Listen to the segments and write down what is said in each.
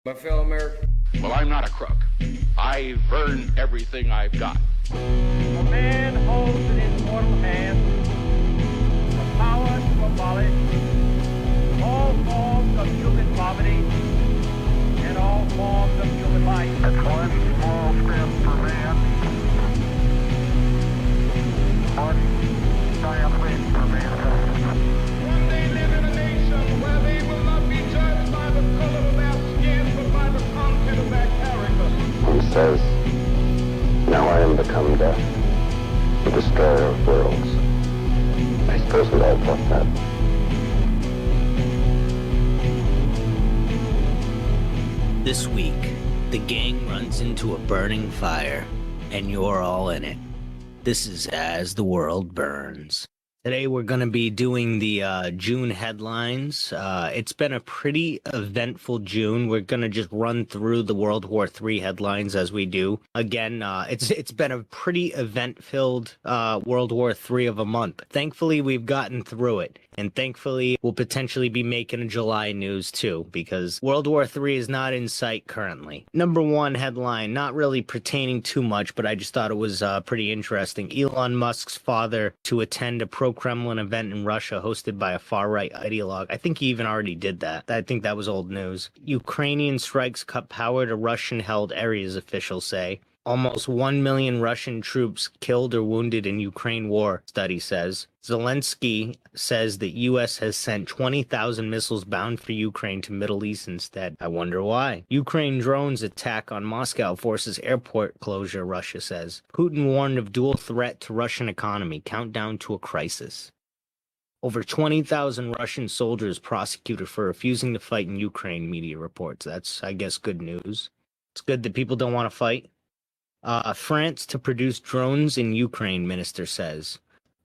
My fellow Americans. Well, I'm not a crook. I've earned everything I've got. A man holds in his mortal hand the power to abolish all forms of human poverty and all forms of human life. That's one small step for man, one giant leap for mankind. One day live in a nation where they will not be judged by the color of their skin, but by the content of their character. He says, now I am become death, the destroyer of worlds. I suppose we all thought that. This week, the gang runs into a burning fire, and you're all in it. This is As the World Burns. Today we're going to be doing the June headlines. It's been a pretty eventful June. We're going to just run through the World War III headlines as we do. Again, it's been a pretty event-filled World War III of a month. Thankfully, we've gotten through it. And thankfully, we'll potentially be making a July news too, because World War III is not in sight currently. Number one headline, not really pertaining too much, but I just thought it was pretty interesting. Elon Musk's father to attend a pro-Kremlin event in Russia hosted by a far-right ideologue. I think he even already did that. I think that was old news. Ukrainian strikes cut power to Russian-held areas, officials say. Almost 1 million Russian troops killed or wounded in Ukraine war, study says. Zelensky says the U.S. has sent 20,000 missiles bound for Ukraine to Middle East instead. I wonder why. Ukraine drones attack on Moscow forces airport closure, Russia says. Putin warned of dual threat to Russian economy, countdown to a crisis. Over 20,000 Russian soldiers prosecuted for refusing to fight in Ukraine, media reports. That's, I guess, good news. It's good that people don't want to fight. France to produce drones in Ukraine, minister says.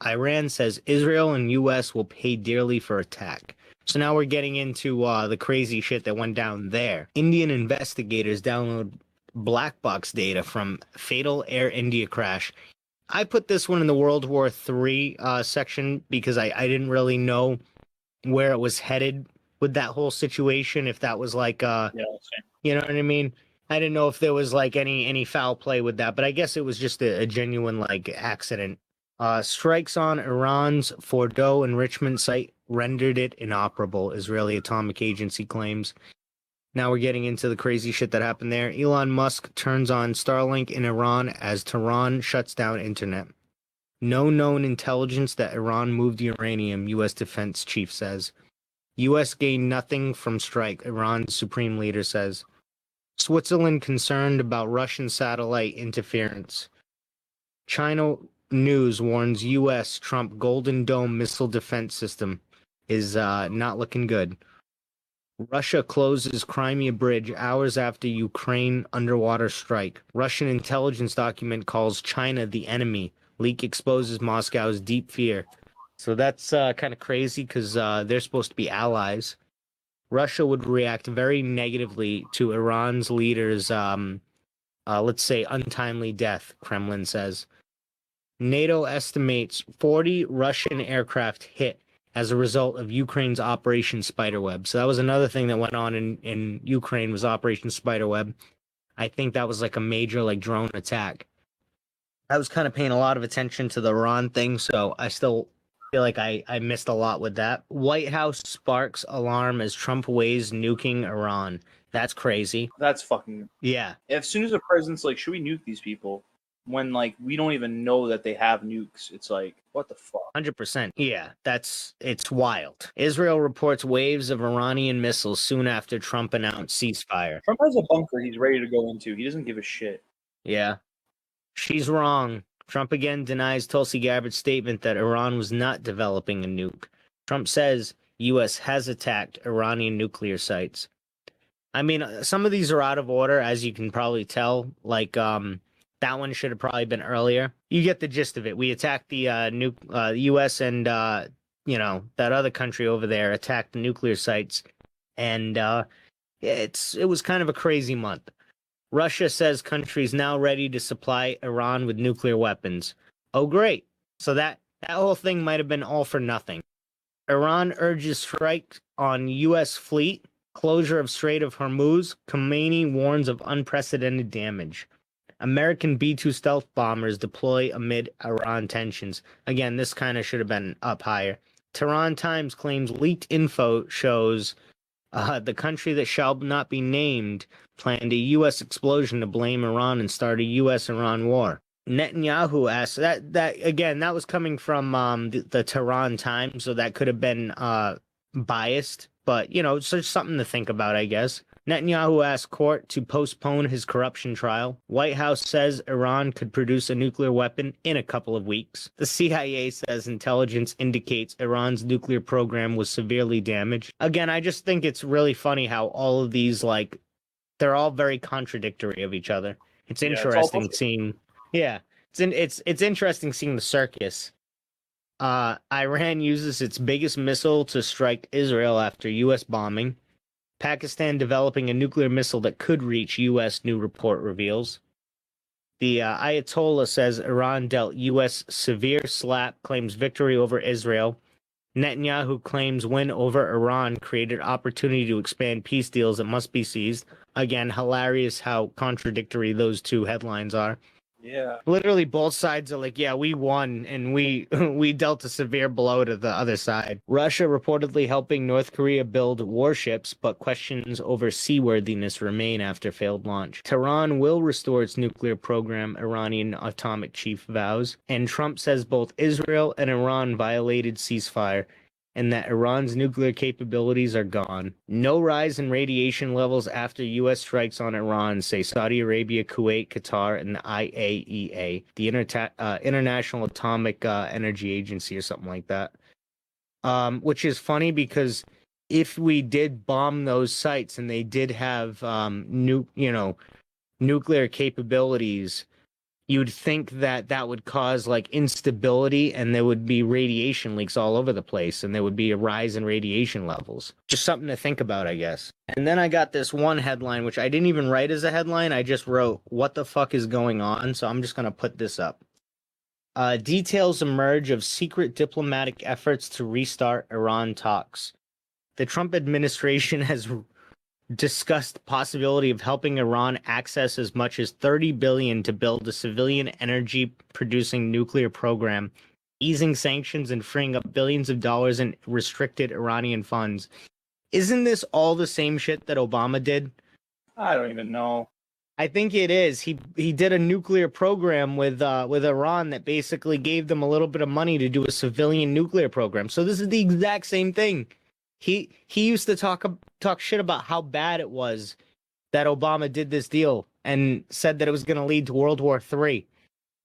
Iran says Israel and U.S. will pay dearly for attack. So now we're getting into the crazy shit that went down there. Indian investigators download black box data from fatal Air India crash. I put this one in the World War III section because I didn't really know where it was headed with that whole situation. If that was like, you know what I mean? I didn't know if there was like any foul play with that, but I guess it was just a genuine like accident. Strikes on Iran's Fordow enrichment site rendered it inoperable, Israeli Atomic Agency claims. Now we're getting into the crazy shit that happened there. Elon Musk turns on Starlink in Iran as Tehran shuts down internet. No known intelligence that Iran moved uranium, U.S. defense chief says. U.S. gained nothing from strike, Iran's supreme leader says. Switzerland concerned about Russian satellite interference. China News warns U.S. Trump Golden Dome missile defense system is not looking good. Russia closes Crimea bridge hours after Ukraine underwater strike. Russian intelligence document calls China the enemy. Leak exposes Moscow's deep fear. So that's kind of crazy because they're supposed to be allies. Russia would react very negatively to Iran's leader's, let's say, untimely death, Kremlin says. NATO estimates 40 Russian aircraft hit as a result of Ukraine's Operation Spiderweb. So that was another thing that went on in Ukraine was Operation Spiderweb. I think that was like a major like drone attack. I was kind of paying a lot of attention to the Iran thing, so I still feel like I missed a lot with that. White House sparks alarm as Trump weighs nuking Iran. That's crazy. That's fucking... Yeah. As soon as the president's like, should we nuke these people? When, like, we don't even know that they have nukes. It's like, what the fuck? 100%. Yeah, it's wild. Israel reports waves of Iranian missiles soon after Trump announced ceasefire. Trump has a bunker he's ready to go into. He doesn't give a shit. Yeah. She's wrong. Trump again denies Tulsi Gabbard's statement that Iran was not developing a nuke. Trump says U.S. has attacked Iranian nuclear sites. I mean, some of these are out of order, as you can probably tell. Like, that one should have probably been earlier. You get the gist of it. We attacked the U.S. and, you know, that other country over there attacked the nuclear sites. And it was kind of a crazy month. Russia says country's now ready to supply Iran with nuclear weapons. Oh, great. So that whole thing might have been all for nothing. Iran urges strike on U.S. fleet Closure of Strait of Hormuz. Khomeini warns of unprecedented damage. American B-2 stealth bombers deploy amid Iran tensions. Again, this kind of should have been up higher. Tehran Times claims leaked info shows the country that shall not be named planned a U.S. explosion to blame Iran and start a U.S.-Iran war. Netanyahu asked that again. That was coming from the Tehran Times, so that could have been biased. But it's just something to think about, I guess. Netanyahu asked court to postpone his corruption trial. White House says Iran could produce a nuclear weapon in a couple of weeks. The CIA says intelligence indicates Iran's nuclear program was severely damaged. Again, I just think it's really funny how all of these, they're all very contradictory of each other. It's interesting seeing, it's interesting seeing the circus. Iran uses its biggest missile to strike Israel after U.S. bombing. Pakistan developing a nuclear missile that could reach U.S., new report reveals. The Ayatollah says Iran dealt U.S. severe slap, claims victory over Israel. Netanyahu claims win over Iran created opportunity to expand peace deals that must be seized. Again, hilarious how contradictory those two headlines are. Yeah. Literally both sides are like, yeah, we won and we dealt a severe blow to the other side. Russia reportedly helping North Korea build warships, but questions over seaworthiness remain after failed launch. Tehran will restore its nuclear program, Iranian atomic chief vows. And Trump says both Israel and Iran violated ceasefire, and that Iran's nuclear capabilities are gone. No rise in radiation levels after U.S. strikes on Iran, say Saudi Arabia, Kuwait, Qatar, and the IAEA, the International Atomic Energy Agency or something like that. Which is funny because if we did bomb those sites and they did have nuclear capabilities, you'd think that that would cause instability and there would be radiation leaks all over the place and there would be a rise in radiation levels. Just something to think about, I guess. And then I got this one headline, which I didn't even write as a headline. I just wrote, what the fuck is going on? So I'm just going to put this up. Details emerge of secret diplomatic efforts to restart Iran talks. The Trump administration has discussed possibility of helping Iran access as much as $30 billion to build a civilian energy producing nuclear program, easing sanctions and freeing up billions of dollars in restricted Iranian funds. Isn't this all the same shit that Obama did? I don't even know. I think it is. He did a nuclear program with Iran that basically gave them a little bit of money to do a civilian nuclear program. So this is the exact same thing. He used to talk shit about how bad it was that Obama did this deal and said that it was going to lead to World War III.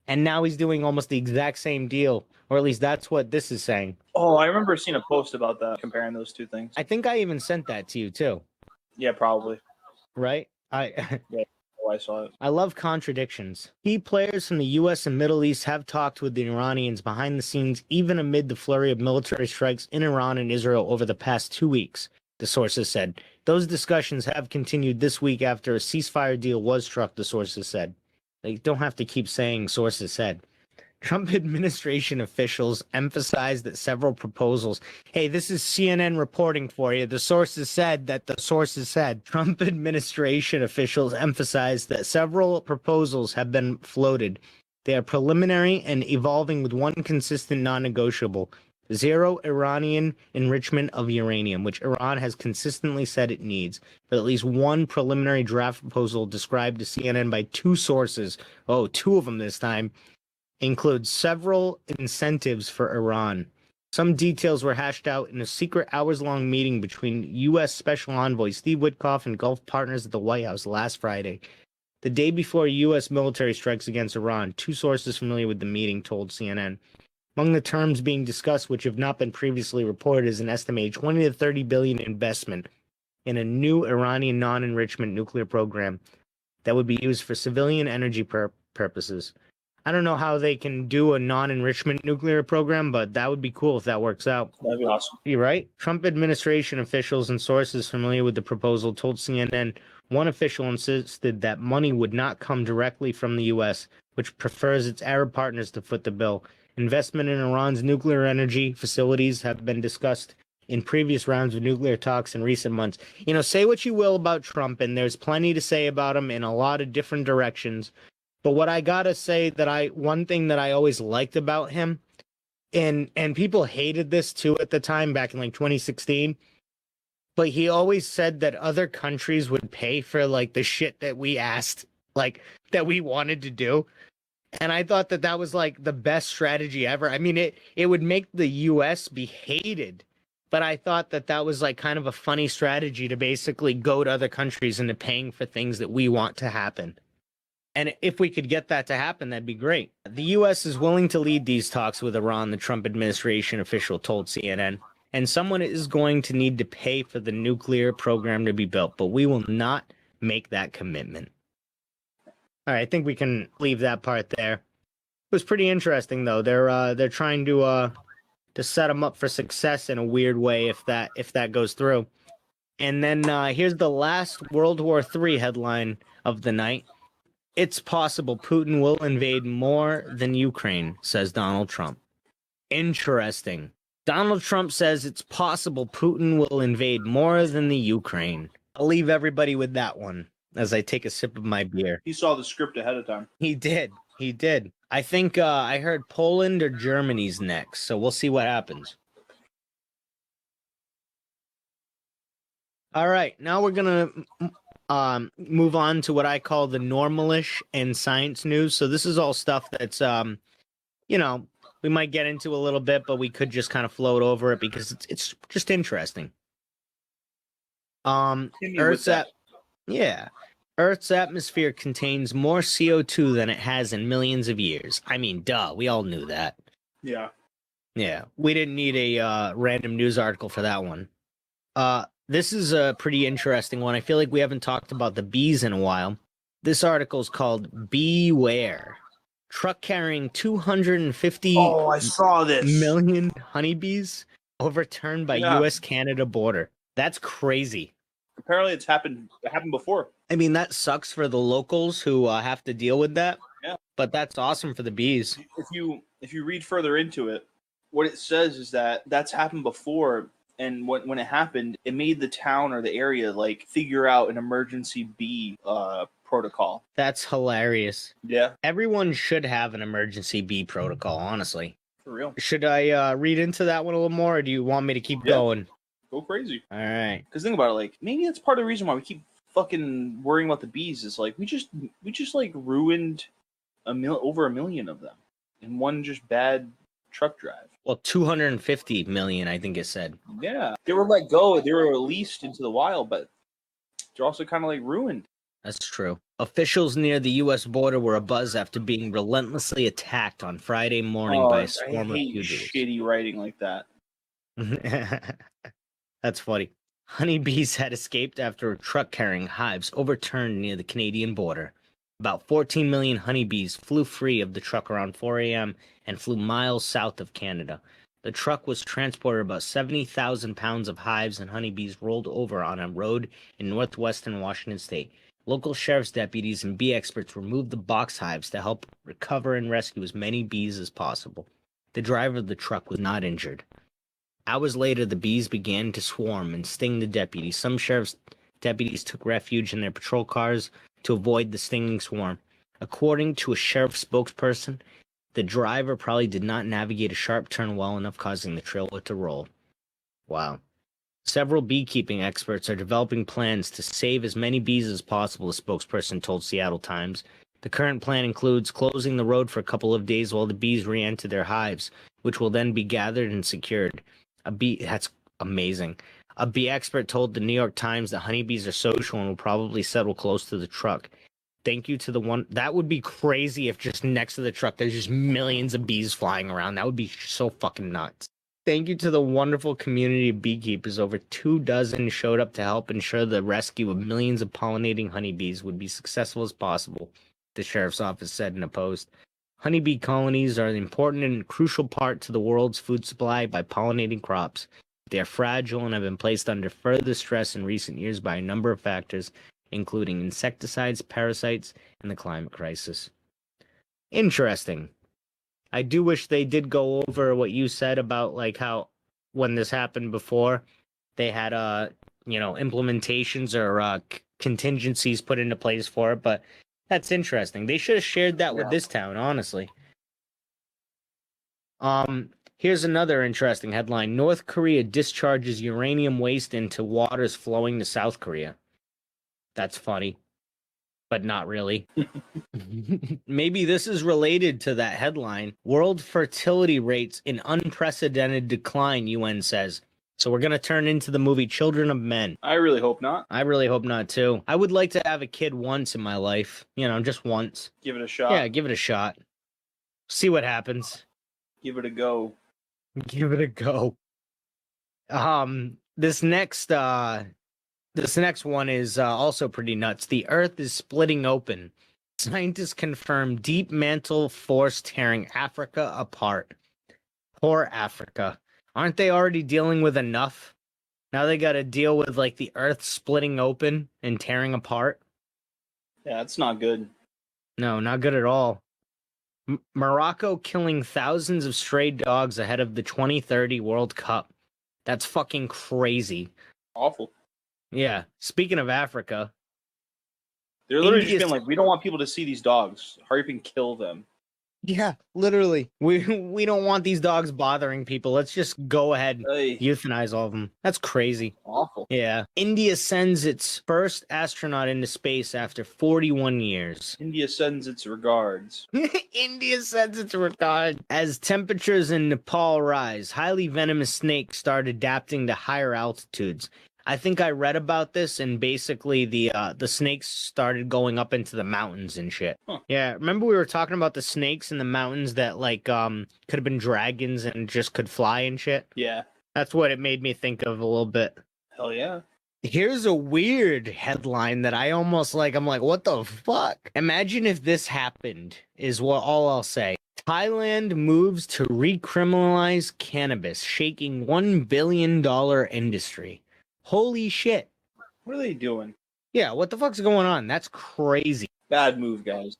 And now he's doing almost the exact same deal, or at least that's what this is saying. Oh, I remember seeing a post about that, comparing those two things. I think I even sent that to you too. Yeah, probably. Right? Yeah. I saw it. I love contradictions. Key players from the U.S. and Middle East have talked with the Iranians behind the scenes, even amid the flurry of military strikes in Iran and Israel over the past 2 weeks, the sources said. Those discussions have continued this week after a ceasefire deal was struck, the sources said. They don't have to keep saying sources said. Trump administration officials emphasized that several proposals. Hey, this is CNN reporting for you. The sources said that the sources said. Trump administration officials emphasized that several proposals have been floated. They are preliminary and evolving with one consistent non-negotiable. Zero Iranian enrichment of uranium, which Iran has consistently said it needs. But at least one preliminary draft proposal described to CNN by two sources. Oh, two of them this time. Includes several incentives for Iran. Some details were hashed out in a secret hours-long meeting between U.S. Special Envoy Steve Witkoff and Gulf partners at the White House last Friday. The day before U.S. military strikes against Iran, two sources familiar with the meeting told CNN. Among the terms being discussed, which have not been previously reported, is an estimated 20 to 30 billion investment in a new Iranian non-enrichment nuclear program that would be used for civilian energy purposes. I don't know how they can do a non-enrichment nuclear program, but that would be cool if that works out. That'd be awesome. You're right. Trump administration officials and sources familiar with the proposal told CNN one official insisted that money would not come directly from the U.S., which prefers its Arab partners to foot the bill. Investment in Iran's nuclear energy facilities have been discussed in previous rounds of nuclear talks in recent months. You know, say what you will about Trump, and there's plenty to say about him in a lot of different directions. But what I gotta say one thing that I always liked about him, and people hated this too at the time back in like 2016, but he always said that other countries would pay for like the shit that we asked, like that we wanted to do. And I thought that that was like the best strategy ever. I mean, it would make the US be hated, but I thought that that was like kind of a funny strategy to basically goad other countries into paying for things that we want to happen. And if we could get that to happen, that'd be great. The US is willing to lead these talks with Iran, the Trump administration official told CNN. And someone is going to need to pay for the nuclear program to be built, but we will not make that commitment. All right, I think we can leave that part there. It was pretty interesting though. They're trying to set them up for success in a weird way if that goes through. And then here's the last World War III headline of the night. It's possible Putin will invade more than Ukraine, says Donald Trump. Interesting. Donald Trump says it's possible Putin will invade more than the Ukraine. I'll leave everybody with that one as I take a sip of my beer. He saw the script ahead of time. He did. He did. I think I heard Poland or Germany's next, so we'll see what happens. All right, now we're gonna move on to what I call the normalish and science news. So this is all stuff that's you know, we might get into a little bit, but we could just kind of float over it because it's just interesting. Earth's Earth's atmosphere contains more CO2 than it has in millions of years. I mean, duh, we all knew that. Yeah. Yeah, we didn't need a random news article for that one. This is a pretty interesting one. I feel like we haven't talked about the bees in a while. This article is called Beware. Truck carrying 250 I saw this. million honeybees overturned by Yeah. US-Canada border. That's crazy. Apparently, it happened before. I mean, that sucks for the locals who have to deal with that. Yeah. But that's awesome for the bees. If you read further into it, what it says is that that's happened before, and when it happened, it made the town or the area like figure out an emergency bee protocol. That's hilarious. Yeah, Everyone should have an emergency bee protocol, honestly. for real. Should I read into that one a little more, or do you want me to keep Yeah. going? Go crazy. All right. Because think about it, like maybe that's part of the reason why we keep fucking worrying about the bees. Is like we just like ruined over a million of them in one just bad truck drive. Well, 250 million, I think it said. Yeah, they were let go. They were released into the wild, but they're also kind of like ruined. That's true. Officials near the U.S. border were abuzz after being relentlessly attacked on Friday morning by a swarm of I hate fugitives. shitty writing like that. That's funny. Honeybees had escaped after a truck carrying hives overturned near the Canadian border. About 14 million honeybees flew free of the truck around 4 a.m. and flew miles south of Canada. The truck was transported about 70,000 pounds of hives and honeybees rolled over on a road in northwestern Washington state. Local sheriff's deputies and bee experts removed the box hives to help recover and rescue as many bees as possible. The driver of the truck was not injured. Hours later, the bees began to swarm and sting the deputies. Some sheriff's deputies took refuge in their patrol cars to avoid the stinging swarm. According to a sheriff spokesperson, the driver probably did not navigate a sharp turn well enough, causing the trailer to roll. Wow. Several beekeeping experts are developing plans to save as many bees as possible, the spokesperson told Seattle Times. The current plan includes closing the road for a couple of days while the bees re-enter their hives, which will then be gathered and secured. That's amazing. A bee expert told the New York Times that honeybees are social and will probably settle close to the truck. Thank you to the one. That would be crazy if just next to the truck there's just millions of bees flying around. That would be so fucking nuts. Thank you to the wonderful community of beekeepers. Over 24 showed up to help ensure the rescue of millions of pollinating honeybees would be successful as possible, the sheriff's office said in a post. Honeybee colonies are an important and crucial part to the world's food supply by pollinating crops. They are fragile and have been placed under further stress in recent years by a number of factors, including insecticides, parasites, and the climate crisis. Interesting. I do wish they did go over what you said about like how when this happened before, they had implementations or contingencies put into place for it. But that's interesting. They should have shared that with this town, honestly. Here's another interesting headline: North Korea discharges uranium waste into waters flowing to South Korea. That's funny, but not really. Maybe this is related to that headline. World fertility rates in unprecedented decline, UN says. So we're going to turn into the movie Children of Men. I really hope not. I really hope not, too. I would like to have a kid once in my life. Just once. Give it a shot. Yeah, give it a shot. See what happens. Give it a go. Give it a go. This next one is also pretty nuts. The Earth is splitting open. Scientists confirm deep mantle force tearing Africa apart. Poor Africa. Aren't they already dealing with enough? Now they got to deal with like the Earth splitting open and tearing apart. Yeah, it's not good. No, not good at all. Morocco killing thousands of stray dogs ahead of the 2030 World Cup. That's fucking crazy. Awful. Yeah. Speaking of Africa, they're literally just being like, we don't want people to see these dogs. Hurry up and kill them. Yeah, literally. We don't want these dogs bothering people. Let's just go ahead and euthanize all of them. That's crazy. Awful. Yeah. India sends its first astronaut into space after 41 years. India sends its regards. India sends its regards. As temperatures in Nepal rise, highly venomous snakes start adapting to higher altitudes. I think I read about this, and basically the snakes started going up into the mountains and shit. Huh. Yeah, remember we were talking about the snakes in the mountains that like could have been dragons and just could fly and shit? Yeah. That's what it made me think of a little bit. Hell yeah. Here's a weird headline that I almost like. I'm like, what the fuck? Imagine if this happened, is what all I'll say. Thailand moves to recriminalize cannabis, shaking $1 billion industry. Holy shit. What are they doing? Yeah, what the fuck's going on? That's crazy. Bad move, guys.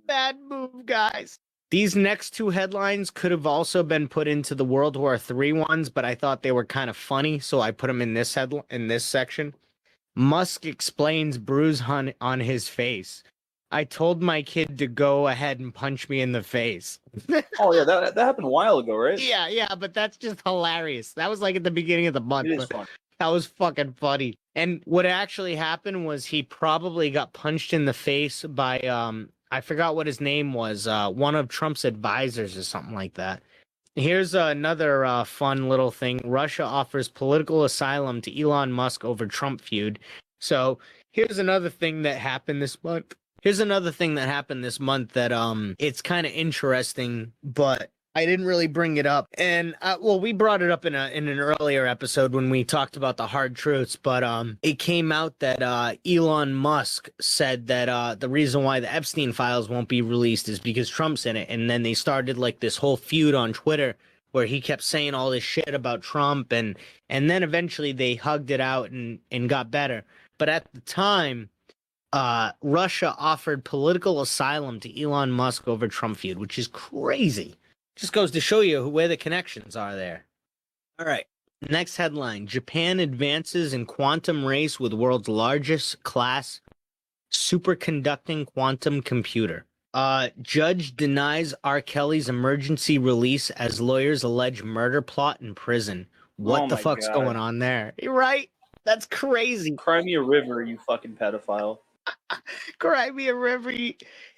Bad move, guys. These next two headlines could have also been put into the World War III ones, but I thought they were kind of funny, so I put them in this section. Musk explains bruise on his face. I told my kid to go ahead and punch me in the face. Oh yeah, that happened a while ago, right? Yeah, but that's just hilarious. That was like at the beginning of the month. It is fun. That was fucking funny. And what actually happened was he probably got punched in the face by I forgot what his name was, one of Trump's advisors or something like that. Here's another fun little thing. Russia offers political asylum to Elon Musk over Trump feud. So here's another thing that happened this month. That it's kind of interesting, but I didn't really bring it up. And we brought it up in an earlier episode when we talked about the hard truths, but it came out that Elon Musk said that the reason why the Epstein files won't be released is because Trump's in it. And then they started like this whole feud on Twitter where he kept saying all this shit about Trump, and then eventually they hugged it out and got better. But at the time, Russia offered political asylum to Elon Musk over Trump feud, which is crazy. Just goes to show you where the connections are there. All right. Next headline. Japan advances in quantum race with world's largest class superconducting quantum computer. Judge denies R. Kelly's emergency release as lawyers allege murder plot in prison. What the fuck's going on there? You're right. That's crazy. Cry me a river, you fucking pedophile. Cry me a river.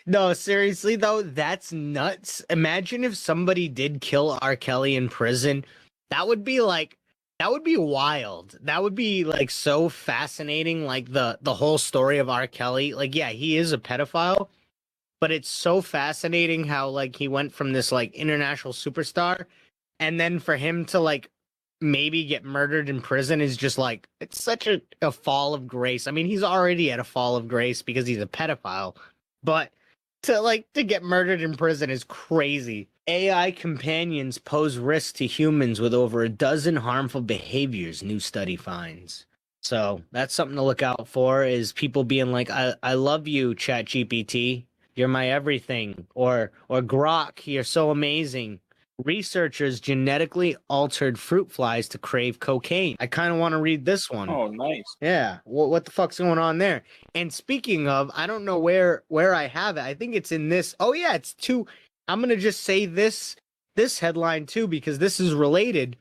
No, seriously though, that's nuts. Imagine if somebody did kill R. Kelly in prison. That would be wild. That would be like so fascinating, like the whole story of R. Kelly. Like, yeah, he is a pedophile, but it's so fascinating how like he went from this like international superstar, and then for him to like maybe get murdered in prison is just like, it's such a fall of grace. I mean, he's already at a fall of grace because he's a pedophile, but to get murdered in prison is crazy. AI companions pose risk to humans with over a dozen harmful behaviors, new study finds. So that's something to look out for, is people being like, I love you, ChatGPT. You're my everything. Or Grok, you're so amazing. Researchers genetically altered fruit flies to crave cocaine. I kind of want to read this one. Oh, nice. Yeah, what the fuck's going on there? And speaking of, I don't know where I have it. I think it's in this. Oh yeah, it's two. I'm gonna just say this headline too because this is related.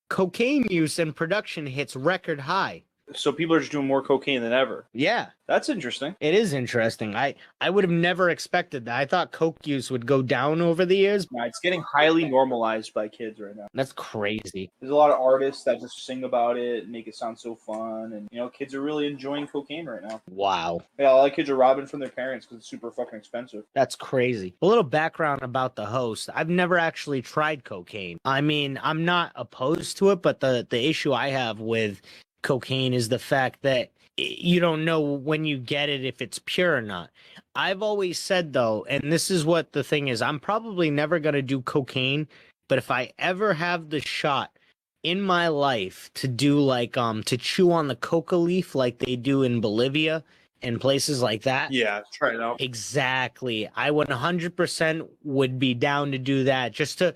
Cocaine use and production hits record high. So people are just doing more cocaine than ever. Yeah, That's interesting. it is interesting. I would have never expected that. I thought coke use would go down over the years. Yeah, it's getting highly normalized by kids right now. That's crazy. There's a lot of artists that just sing about it and make it sound so fun. And, kids are really enjoying cocaine right now. Wow. Yeah, a lot of kids are robbing from their parents because it's super fucking expensive. That's crazy. A little background about the host. I've never actually tried cocaine. I mean, I'm not opposed to it, but the issue I have with cocaine is the fact that you don't know when you get it if it's pure or not. I've always said though, and this is what the thing is, I'm probably never going to do cocaine, but if I ever have the shot in my life to do like to chew on the coca leaf like they do in Bolivia and places like that. Yeah, try it out. Exactly. I 100% would be down to do that just to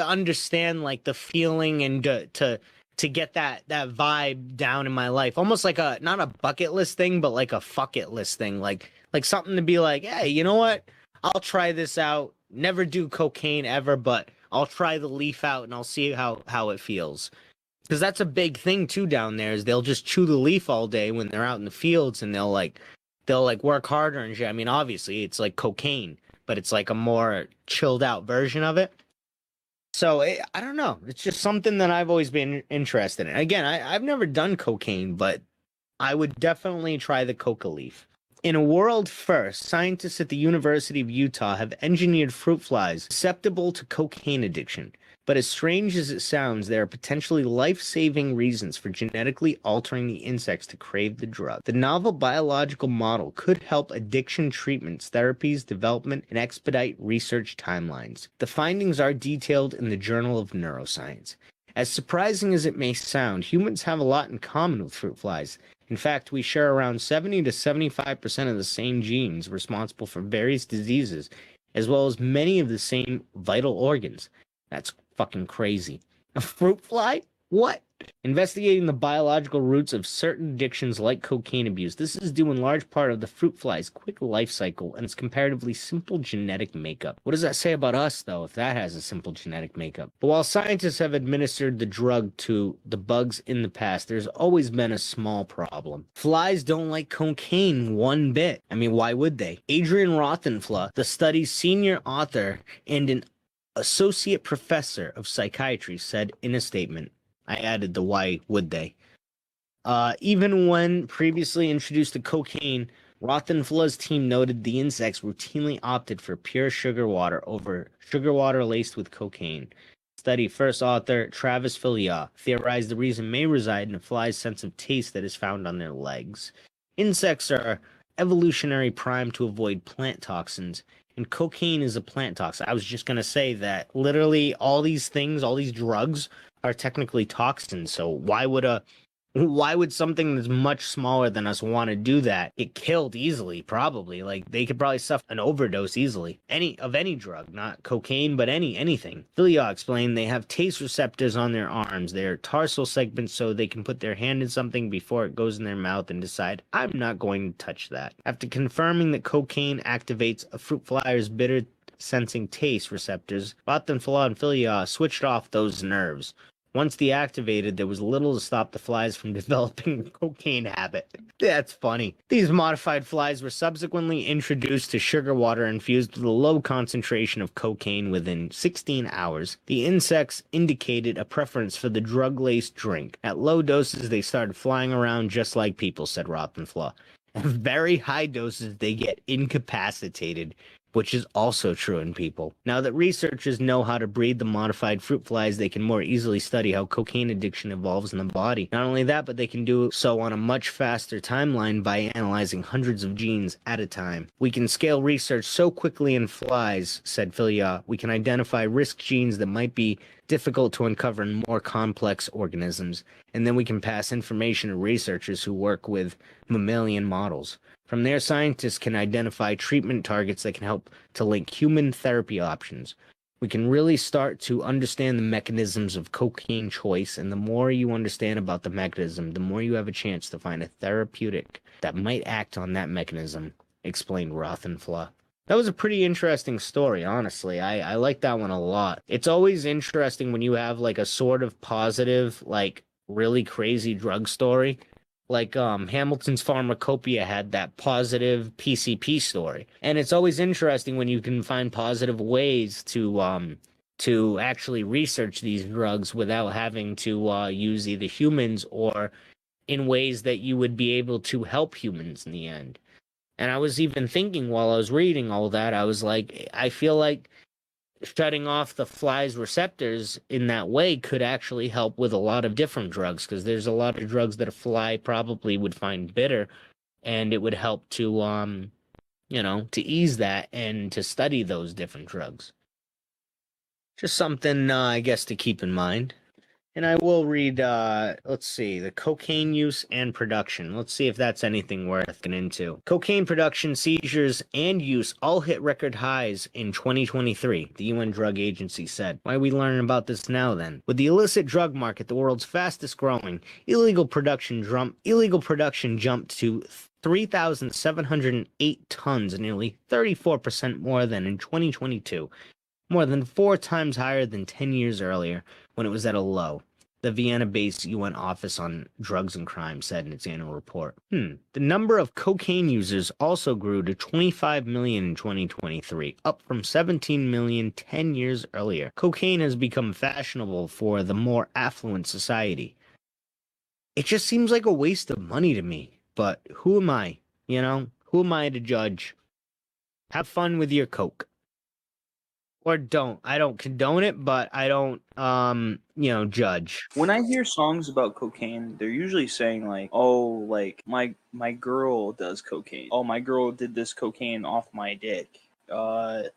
understand like the feeling and to get that vibe down in my life. Almost like not a bucket list thing, but like a fuck it list thing. Like something to be like, hey, you know what? I'll try this out. Never do cocaine ever, but I'll try the leaf out and I'll see how it feels. Because that's a big thing too down there is they'll just chew the leaf all day when they're out in the fields and they'll work harder and shit. I mean, obviously it's like cocaine, but it's like a more chilled out version of it. So I don't know. It's just something that I've always been interested in. Again, I've never done cocaine, but I would definitely try the coca leaf. In a world first, scientists at the University of Utah have engineered fruit flies susceptible to cocaine addiction. But as strange as it sounds, there are potentially life-saving reasons for genetically altering the insects to crave the drug. The novel biological model could help addiction treatments, therapies, development, and expedite research timelines. The findings are detailed in the Journal of Neuroscience. As surprising as it may sound, humans have a lot in common with fruit flies. In fact, we share around 70 to 75% of the same genes responsible for various diseases, as well as many of the same vital organs. That's fucking crazy. A fruit fly? What? Investigating the biological roots of certain addictions like cocaine abuse. This is due in large part of the fruit fly's quick life cycle and its comparatively simple genetic makeup. What does that say about us, though, if that has a simple genetic makeup? But while scientists have administered the drug to the bugs in the past, there's always been a small problem. Flies don't like cocaine one bit. I mean, why would they? Adrian Rothenfla, the study's senior author and an associate professor of psychiatry, said in a statement, I added the why would they. Even when previously introduced to cocaine, Rothenfla's team noted the insects routinely opted for pure sugar water over sugar water laced with cocaine. Study first author Travis Filliot theorized the reason may reside in a fly's sense of taste that is found on their legs. Insects are evolutionary primed to avoid plant toxins, and cocaine is a plant toxin. I was just going to say that literally all these things, all these drugs are technically toxins. So why would something that's much smaller than us want to do that? Get killed easily, probably. Like they could probably suffer an overdose easily. Any drug, not cocaine, but anything. Filliot explained they have taste receptors on their arms, their tarsal segments, so they can put their hand in something before it goes in their mouth and decide, I'm not going to touch that. After confirming that cocaine activates a fruit flyer's bitter sensing taste receptors, Rothenfla and Filliot switched off those nerves. Once deactivated, there was little to stop the flies from developing a cocaine habit. That's funny. These modified flies were subsequently introduced to sugar water infused with a low concentration of cocaine within 16 hours. The insects indicated a preference for the drug-laced drink. At low doses, they started flying around just like people, said Rothenfla. At very high doses, they get incapacitated, which is also true in people. Now that researchers know how to breed the modified fruit flies, they can more easily study how cocaine addiction evolves in the body. Not only that, but they can do so on a much faster timeline by analyzing hundreds of genes at a time. We can scale research so quickly in flies, said Filliot, we can identify risk genes that might be difficult to uncover in more complex organisms, and then we can pass information to researchers who work with mammalian models. From there, scientists can identify treatment targets that can help to link human therapy options. we can really start to understand the mechanisms of cocaine choice. And the more you understand about the mechanism, the more you have a chance to find a therapeutic that might act on that mechanism, explained Rothenfla. That was a pretty interesting story, honestly. I like that one a lot. It's always interesting when you have like a sort of positive, like really crazy drug story. Like Hamilton's Pharmacopoeia had that positive PCP story. And it's always interesting when you can find positive ways to actually research these drugs without having to use either humans or in ways that you would be able to help humans in the end. And I was even thinking while I was reading all that, I was like, I feel like shutting off the fly's receptors in that way could actually help with a lot of different drugs, because there's a lot of drugs that a fly probably would find bitter, and it would help to, to ease that and to study those different drugs. Just something, I guess, to keep in mind. And I will read, let's see, the cocaine use and production. Let's see if that's anything worth getting into. Cocaine production, seizures, and use all hit record highs in 2023, the UN Drug Agency said. Why are we learning about this now, then? With the illicit drug market, the world's fastest growing, illegal production jumped to 3,708 tons, nearly 34% more than in 2022. More than 4 times higher than 10 years earlier, when it was at a low, the Vienna-based UN Office on Drugs and Crime said in its annual report. The number of cocaine users also grew to 25 million in 2023, up from 17 million 10 years earlier. Cocaine has become fashionable for the more affluent society. It just seems like a waste of money to me, but who am I? Who am I to judge? Have fun with your coke. Or don't. I don't condone it, but I don't, judge. When I hear songs about cocaine, they're usually saying like, "Oh, like my girl does cocaine. Oh, my girl did this cocaine off my dick." I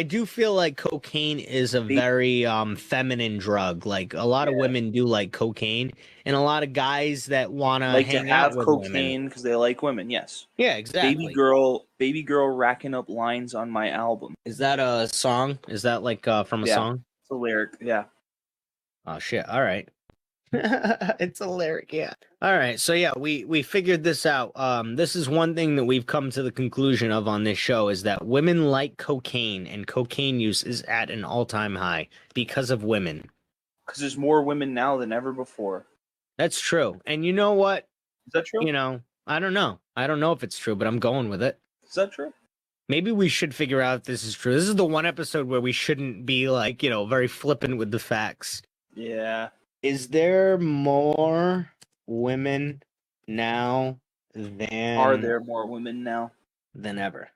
do feel like cocaine is a very feminine drug. Like a lot of women do like cocaine, and a lot of guys that want to like to hang out have with cocaine women. because they like women. Yes. Yeah, exactly. Baby girl, racking up lines on my album. Is that a song? Is that like from a song? It's a lyric. Yeah. Oh shit! All right. It's a lyric, yeah. All right, so yeah, we figured this out. This is one thing that we've come to the conclusion of on this show is that women like cocaine, and cocaine use is at an all-time high because of women. Because there's more women now than ever before. That's true. And you know what? Is that true? I don't know. I don't know if it's true, but I'm going with it. Is that true? Maybe we should figure out if this is true. This is the one episode where we shouldn't be like, very flippant with the facts. Yeah. Is there more women now than... Are there more women now? Than ever.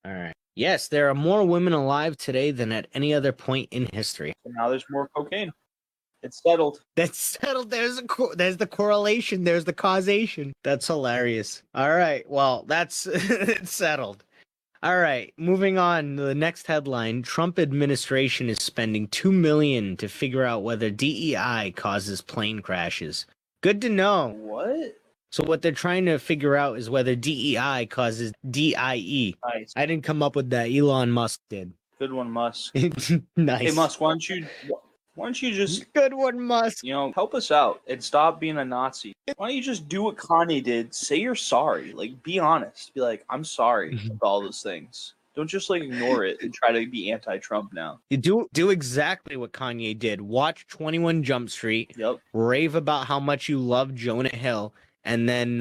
All right. Yes, there are more women alive today than at any other point in history. So now there's more cocaine. It's settled. That's settled. There's the correlation. There's the causation. That's hilarious. All right. Well, that's it's settled. All right, moving on to the next headline. Trump administration is spending $2 million to figure out whether DEI causes plane crashes. Good to know. What? So what they're trying to figure out is whether DEI causes DIE. Nice. I didn't come up with that. Elon Musk did. Good one, Musk. Nice. Hey, Musk, why don't you just Good one, Musk. help us out and stop being a Nazi? Why don't you just do what Kanye did? Say you're sorry. Like, be honest. Be like, I'm sorry for all those things. Don't just ignore it and try to be anti-Trump now. You do exactly what Kanye did. Watch 21 Jump Street. Yep. Rave about how much you love Jonah Hill. And then,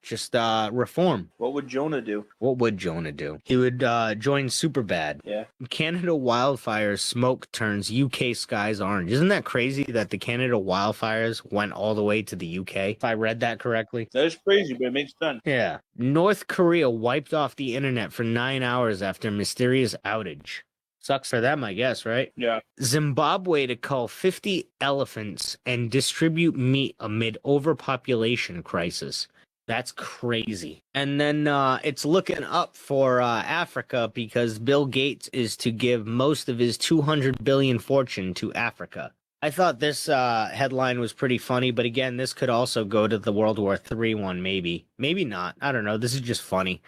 just reform. What would Jonah do? What would Jonah do? He would join Superbad. Yeah. Canada wildfires smoke turns UK skies orange. Isn't that crazy that the Canada wildfires went all the way to the UK? If I read that correctly. That is crazy, but it makes sense. Yeah. North Korea wiped off the internet for 9 hours after mysterious outage. Sucks for them, I guess, right? Yeah. Zimbabwe to cull 50 elephants and distribute meat amid overpopulation crisis. That's crazy. And then it's looking up for Africa because Bill Gates is to give most of his 200 billion fortune to Africa. I thought this headline was pretty funny, but again, this could also go to the World War III one, maybe. Maybe not. I don't know. This is just funny.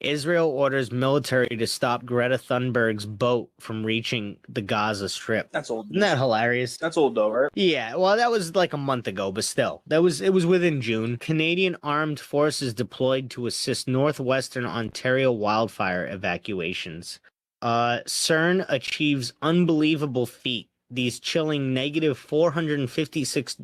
Israel orders military to stop Greta Thunberg's boat from reaching the Gaza Strip. That's old. Isn't that hilarious? That's old though, right? Yeah, well, that was like a month ago, but still, it was within June. Canadian armed forces deployed to assist northwestern Ontario wildfire evacuations. CERN achieves unbelievable feat. These chilling negative 456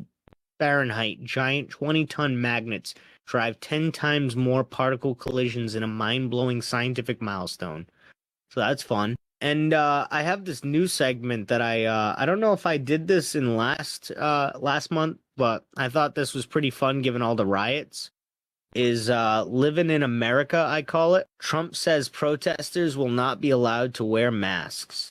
Fahrenheit giant 20-ton magnets drive 10 times more particle collisions in a mind-blowing scientific milestone. So that's fun. And I have this new segment that I don't know if I did this in last month, but I thought this was pretty fun given all the riots. Is living in America, I call it. Trump says protesters will not be allowed to wear masks.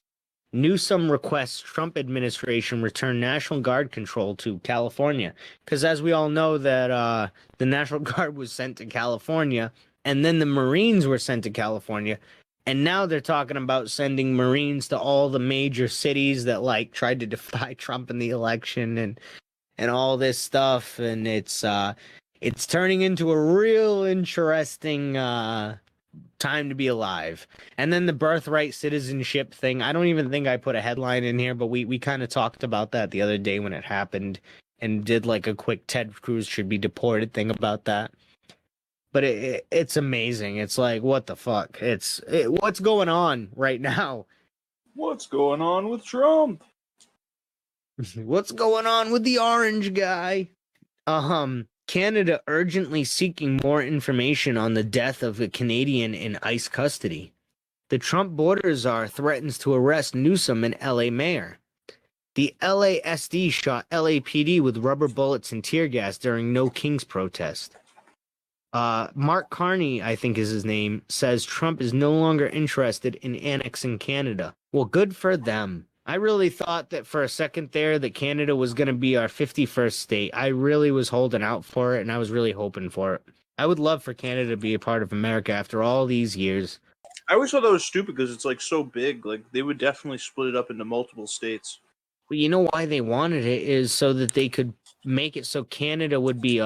Newsom requests Trump administration return National Guard control to California. Because as we all know that the National Guard was sent to California, and then the Marines were sent to California, and now they're talking about sending Marines to all the major cities that like tried to defy Trump in the election and all this stuff, and it's turning into a real interesting time to be alive. And then the birthright citizenship thing. I don't even think I put a headline in here, but we kind of talked about that the other day when it happened and did like a quick Ted Cruz should be deported thing about that. But it's amazing. It's like, what the fuck? What's going on right now? What's going on with Trump? What's going on with the orange guy? Canada urgently seeking more information on the death of a Canadian in ICE custody. The Trump border czar threatens to arrest Newsom and LA mayor. The LASD shot LAPD with rubber bullets and tear gas during No Kings protest. Mark Carney, I think is his name, says Trump is no longer interested in annexing Canada. Well, good for them. I really thought that for a second there that Canada was going to be our 51st state. I really was holding out for it, and I was really hoping for it. I would love for Canada to be a part of America after all these years. I always thought that was stupid because it's like so big. Like they would definitely split it up into multiple states. But you know why they wanted it is so that they could make it so Canada would be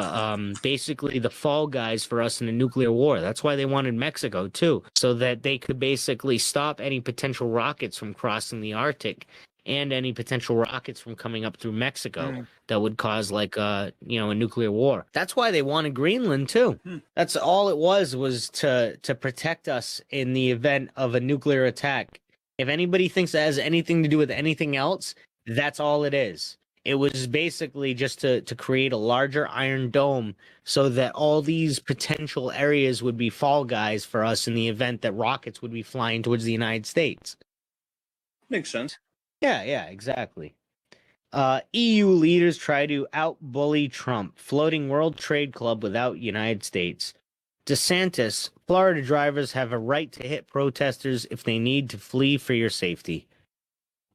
basically the fall guys for us in a nuclear war. That's why they wanted Mexico too, so that they could basically stop any potential rockets from crossing the Arctic and any potential rockets from coming up through Mexico that would cause like a nuclear war. That's why they wanted Greenland too. That's all it was to protect us in the event of a nuclear attack. If anybody thinks that has anything to do with anything else, that's all it is. It was basically just to create a larger Iron Dome so that all these potential areas would be fall guys for us in the event that rockets would be flying towards the United States. Makes sense. Yeah, exactly. EU leaders try to out-bully Trump, floating World Trade Club without United States. DeSantis, Florida drivers have a right to hit protesters if they need to flee for your safety.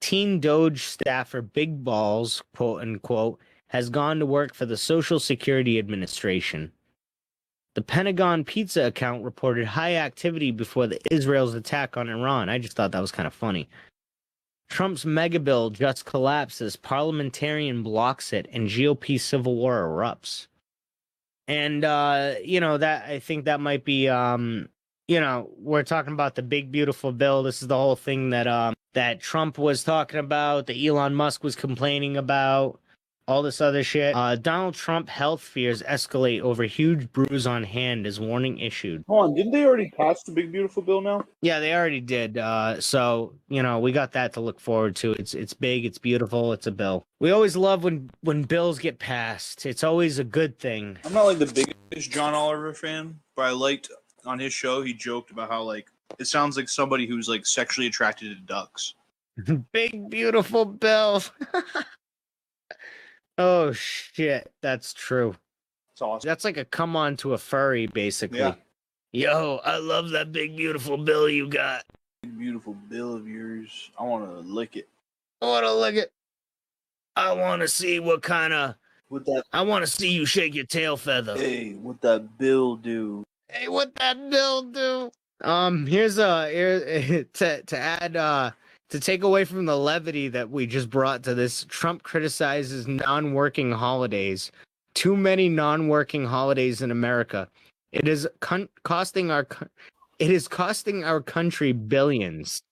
Teen Doge staffer Big Balls, quote unquote, has gone to work for the Social Security Administration. The Pentagon Pizza account reported high activity before Israel's attack on Iran. I just thought that was kind of funny. Trump's mega bill just collapses, parliamentarian blocks it, and GOP civil war erupts. And, that I think that might be, we're talking about the big, beautiful bill. This is the whole thing that Trump was talking about, that Elon Musk was complaining about, all this other shit. Donald Trump health fears escalate over huge bruise on hand as warning issued. Hold on, didn't they already pass the big beautiful bill now? Yeah, they already did. So, we got that to look forward to. It's big, it's beautiful, it's a bill. We always love when bills get passed. It's always a good thing. I'm not like the biggest John Oliver fan, but I liked on his show he joked about how like it sounds like somebody who's like sexually attracted to ducks. Big beautiful bill. Oh shit, that's true. It's awesome. That's like a come on to a furry, basically. Yeah. Yo, I love that big beautiful bill you got. Big beautiful bill of yours. I want to lick it. I want to lick it. I want to see what kind of. What that? I want to see you shake your tail feather. Hey, what that bill do? Hey, what that bill do? Here's to add to take away from the levity that we just brought to this. Trump criticizes non-working holidays. Too many non-working holidays in America. It is costing our It is costing our country billions.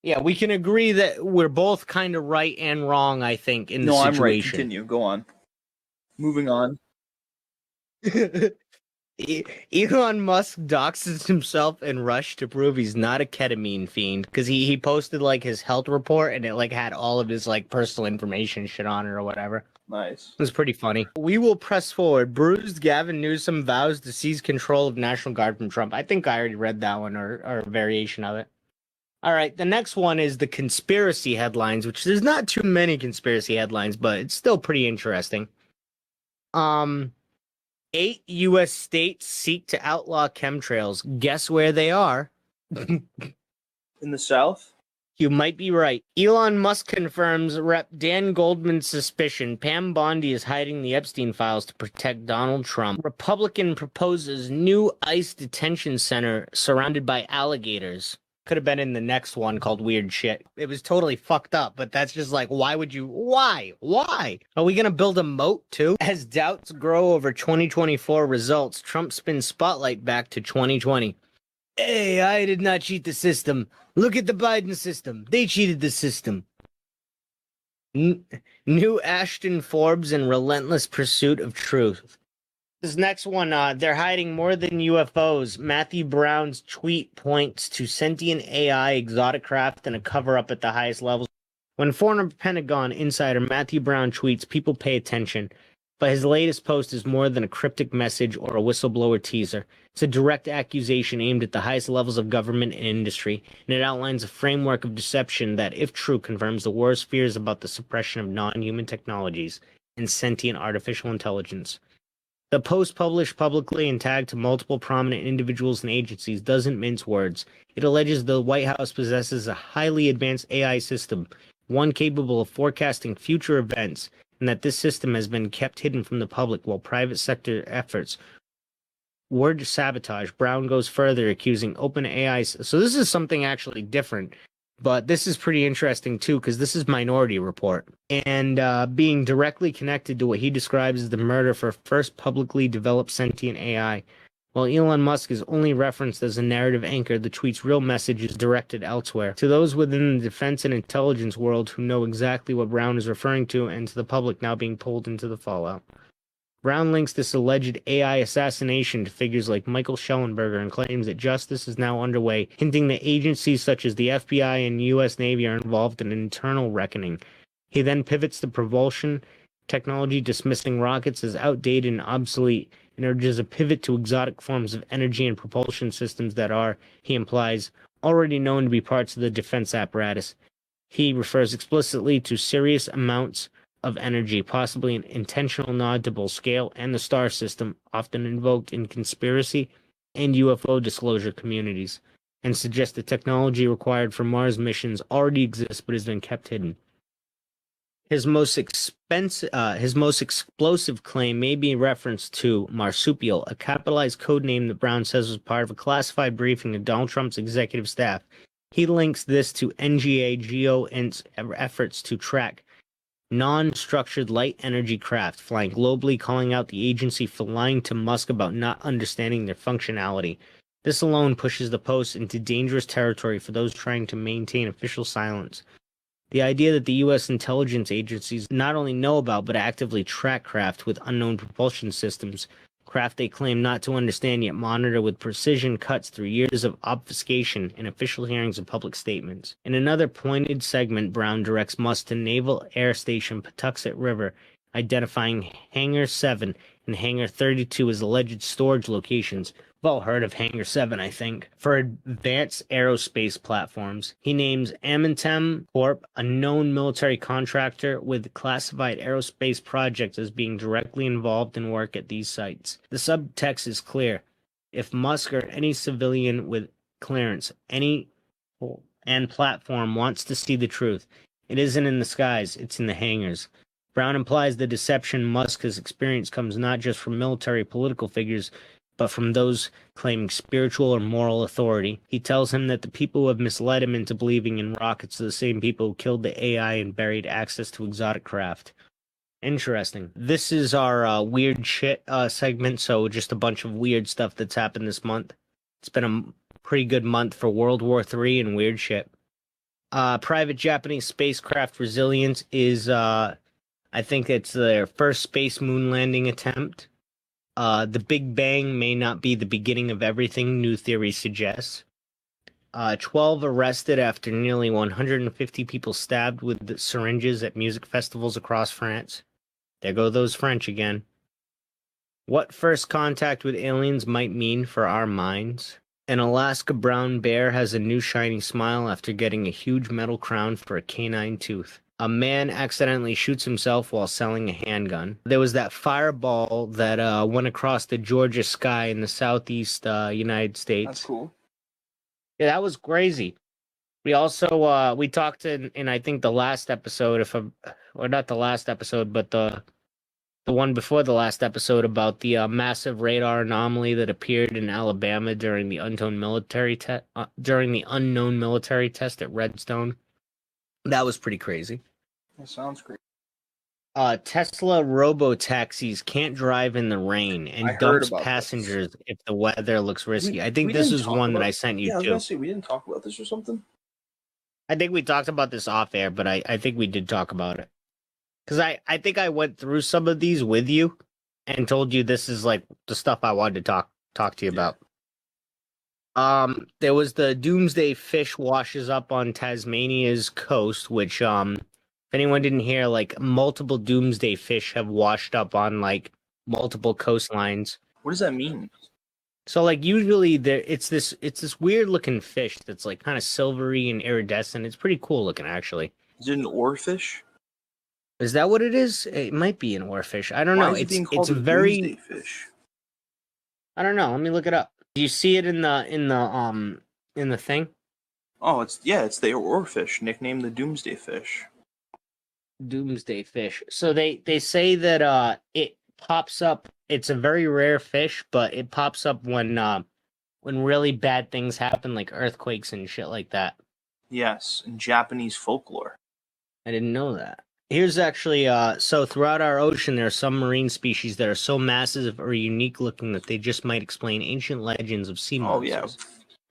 Yeah, we can agree that we're both kind of right and wrong, I think, in the No, I'm right. situation. Continue. Go on. Moving on. Elon Musk doxes himself in Rush to prove he's not a ketamine fiend because he posted like his health report and it like had all of his like personal information shit on it or whatever. Nice. It was pretty funny. We will press forward. Bruised Gavin Newsom vows to seize control of National Guard from Trump. I think I already read that one or a variation of it. All right, the next one is the conspiracy headlines, which there's not too many conspiracy headlines, but it's still pretty interesting. 8 U.S. states seek to outlaw chemtrails. Guess where they are? In the South? You might be right. Elon Musk confirms Rep. Dan Goldman's suspicion Pam Bondi is hiding the Epstein files to protect Donald Trump. Republican proposes new ICE detention center surrounded by alligators. Could have been in the next one called Weird Shit. It was totally fucked up, but that's just like, why would you? Why? Why? Are we going to build a moat too? As doubts grow over 2024 results, Trump spins spotlight back to 2020. Hey, I did not cheat the system. Look at the Biden system. They cheated the system. New Ashton Forbes in relentless pursuit of truth. This next one, they're hiding more than UFOs. Matthew Brown's tweet points to sentient AI, exotic craft, and a cover-up at the highest levels. When former Pentagon insider Matthew Brown tweets, people pay attention. But his latest post is more than a cryptic message or a whistleblower teaser. It's a direct accusation aimed at the highest levels of government and industry, and it outlines a framework of deception that, if true, confirms the worst fears about the suppression of non-human technologies and sentient artificial intelligence. The post, published publicly and tagged to multiple prominent individuals and agencies, doesn't mince words. It alleges the White House possesses a highly advanced AI system, one capable of forecasting future events, and that this system has been kept hidden from the public while private sector efforts were to sabotage. Brown goes further, accusing OpenAI. So this is something actually different, but this is pretty interesting too, because this is Minority Report, and being directly connected to what he describes as the murder for first publicly developed sentient AI. While Elon Musk is only referenced as a narrative anchor, the tweet's real message is directed elsewhere, to those within the defense and intelligence world who know exactly what Brown is referring to, and to the public now being pulled into the fallout. Brown links this alleged AI assassination to figures like Michael Schellenberger and claims that justice is now underway, hinting that agencies such as the FBI and U.S. Navy are involved in an internal reckoning. He then pivots to propulsion technology, dismissing rockets as outdated and obsolete, and urges a pivot to exotic forms of energy and propulsion systems that are, he implies, already known to be parts of the defense apparatus. He refers explicitly to serious amounts of energy, possibly an intentional nod to both scale and the star system, often invoked in conspiracy and UFO disclosure communities. and suggest the technology required for Mars missions already exists but has been kept hidden. His most explosive claim may be in reference to Marsupial, a capitalized code name that Brown says was part of a classified briefing of Donald Trump's executive staff. He links this to NGA GeoInt's efforts to track non-structured light energy craft flying globally, calling out the agency for lying to Musk about not understanding their functionality. This alone pushes the post into dangerous territory for those trying to maintain official silence. The idea that the U.S. intelligence agencies not only know about but actively track craft with unknown propulsion systems, craft they claim not to understand yet monitor with precision, cuts through years of obfuscation and official hearings and public statements. In another pointed segment, Brown directs Musk to Naval Air Station Patuxent River, identifying Hangar 7 and Hangar 32 as alleged storage locations. We've all heard of Hangar 7, I think, for advanced aerospace platforms. He names Amentem Corp, a known military contractor with classified aerospace projects, as being directly involved in work at these sites. The subtext is clear. If Musk or any civilian with clearance, any and platform wants to see the truth, it isn't in the skies, it's in the hangars. Brown implies the deception Musk has experienced comes not just from military political figures, but from those claiming spiritual or moral authority. He tells him that the people who have misled him into believing in rockets are the same people who killed the AI and buried access to exotic craft. Interesting. This is our weird shit segment, so just a bunch of weird stuff that's happened this month. It's been a pretty good month for World War III and weird shit. Private Japanese spacecraft Resilience is, I think it's their first space moon landing attempt. The Big Bang may not be the beginning of everything, new theory suggests. 12 arrested after nearly 150 people stabbed with syringes at music festivals across France. There go those French again. What first contact with aliens might mean for our minds. An Alaska brown bear has a new shiny smile after getting a huge metal crown for a canine tooth. A man accidentally shoots himself while selling a handgun. There was that fireball that went across the Georgia sky in the southeast United States. That's cool. Yeah, that was crazy. We also we talked in I think the last episode, or not the last episode, but the one before the last episode, about the massive radar anomaly that appeared in Alabama during the unknown military test at Redstone. That was pretty crazy. That sounds great. Tesla robo-taxis can't drive in the rain and dumps passengers if the weather looks risky. I think this is one that I sent you to. Yeah, I was too. gonna say, we didn't talk about this or something. I think we talked about this off air, but I think we did talk about it. Because I think I went through some of these with you and told you this is like the stuff I wanted to talk to you about. There was the Doomsday fish washes up on Tasmania's coast, which, if anyone didn't hear, like, multiple Doomsday fish have washed up on, like, multiple coastlines. What does that mean? So, like, usually it's this weird looking fish that's, like, kind of silvery and iridescent. It's pretty cool looking, actually. Is it an oarfish? Is that what it is? It might be an oarfish. I don't know. Why is it being called it's a very Doomsday fish? I don't know. Let me look it up. Do you see it in the thing? Oh, it's the oarfish, nicknamed the Doomsday fish. Doomsday fish. So they say that it pops up. It's a very rare fish, but it pops up when really bad things happen, like earthquakes and shit like that. Yes, in Japanese folklore. I didn't know that. Here's actually, so throughout our ocean, there are some marine species that are so massive or unique looking that they just might explain ancient legends of sea monsters.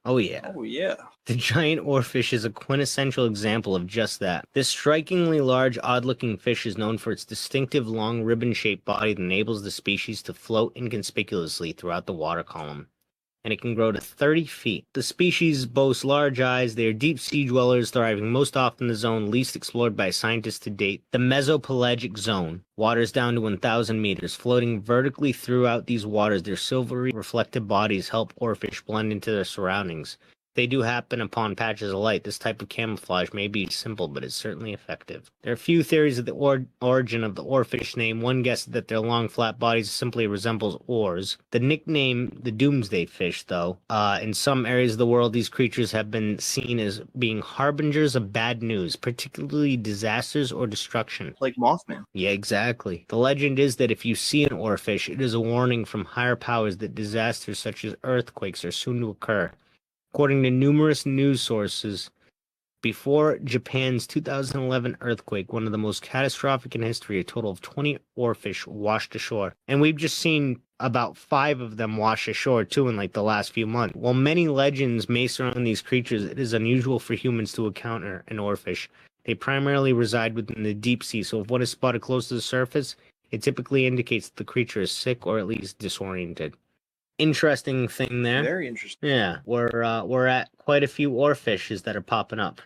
Oh yeah. Oh yeah. The giant oarfish is a quintessential example of just that. This strikingly large, odd-looking fish is known for its distinctive long ribbon-shaped body that enables the species to float inconspicuously throughout the water column, and it can grow to 30 feet. The species boasts large eyes. They are deep sea dwellers, thriving most often in the zone least explored by scientists to date, the mesopelagic zone. Waters down to 1,000 meters. Floating vertically throughout these waters, their silvery, reflective bodies help oarfish blend into their surroundings, They do happen upon patches of light. This type of camouflage may be simple, but it's certainly effective. There are a few theories of the origin of the oarfish name. One guesses that their long, flat bodies simply resembles oars. The nickname, the Doomsday fish, though, in some areas of the world, these creatures have been seen as being harbingers of bad news, particularly disasters or destruction. Like Mothman. Yeah, exactly. The legend is that if you see an oarfish, it is a warning from higher powers that disasters such as earthquakes are soon to occur. According to numerous news sources, before Japan's 2011 earthquake, one of the most catastrophic in history, a total of 20 oarfish washed ashore. And we've just seen about 5 of them wash ashore, too, in like the last few months. While many legends may surround these creatures, it is unusual for humans to encounter an oarfish. They primarily reside within the deep sea, so if one is spotted close to the surface, it typically indicates that the creature is sick or at least disoriented. Interesting thing there. Very interesting. Yeah, we're at quite a few oarfishes that are popping up.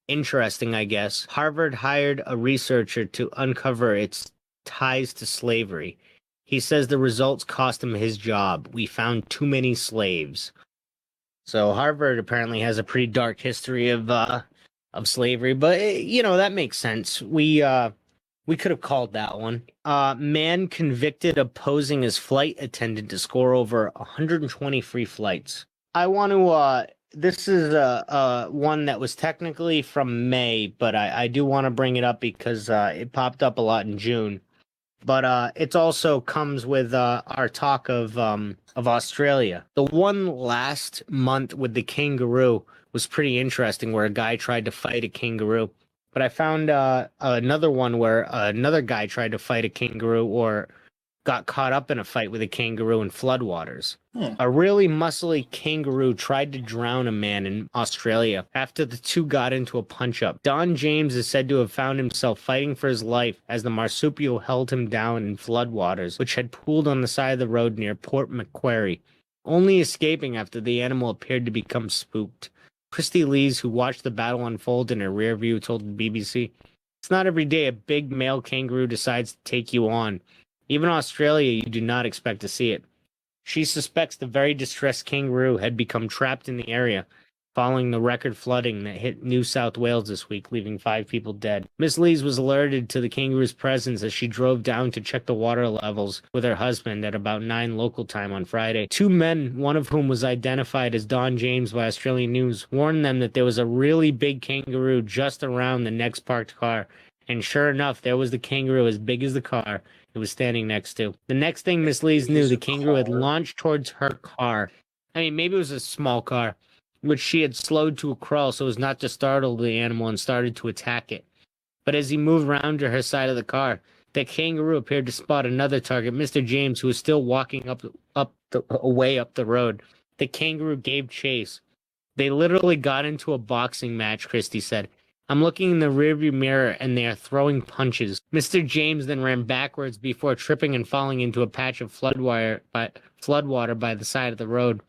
Interesting, I guess. Harvard hired a researcher to uncover its ties to slavery. He says the results cost him his job. We found too many slaves. So Harvard apparently has a pretty dark history of slavery, but that makes sense. We could have called that one. Man convicted of posing as flight attendant to score over 120 free flights. I want to, this is one that was technically from May, but I do want to bring it up because it popped up a lot in June. But it also comes with our talk of Australia. The one last month with the kangaroo was pretty interesting, where a guy tried to fight a kangaroo. But I found another one where another guy tried to fight a kangaroo or got caught up in a fight with a kangaroo in floodwaters. A really muscly kangaroo tried to drown a man in Australia after the two got into a punch-up. Don James is said to have found himself fighting for his life as the marsupial held him down in floodwaters, which had pooled on the side of the road near Port Macquarie, only escaping after the animal appeared to become spooked. Christy Lees, who watched the battle unfold in her rear view, told the BBC, "It's not every day a big male kangaroo decides to take you on. Even in Australia, you do not expect to see it." She suspects the very distressed kangaroo had become trapped in the area following the record flooding that hit New South Wales this week, leaving 5 people dead. Miss Lees was alerted to the kangaroo's presence as she drove down to check the water levels with her husband at about 9 local time on Friday. 2 men, one of whom was identified as Don James by Australian News, warned them that there was a really big kangaroo just around the next parked car. And sure enough, there was the kangaroo as big as the car it was standing next to. The next thing Miss Lees knew, the kangaroo had launched towards her car. I mean, maybe it was a small car, which she had slowed to a crawl so as not to startle the animal, and started to attack it. But as he moved round to her side of the car, the kangaroo appeared to spot another target, Mr. James, who was still walking away up the road. The kangaroo gave chase. They literally got into a boxing match, Christie said. "I'm looking in the rearview mirror and they are throwing punches." Mr. James then ran backwards before tripping and falling into a patch of floodwater by the side of the road.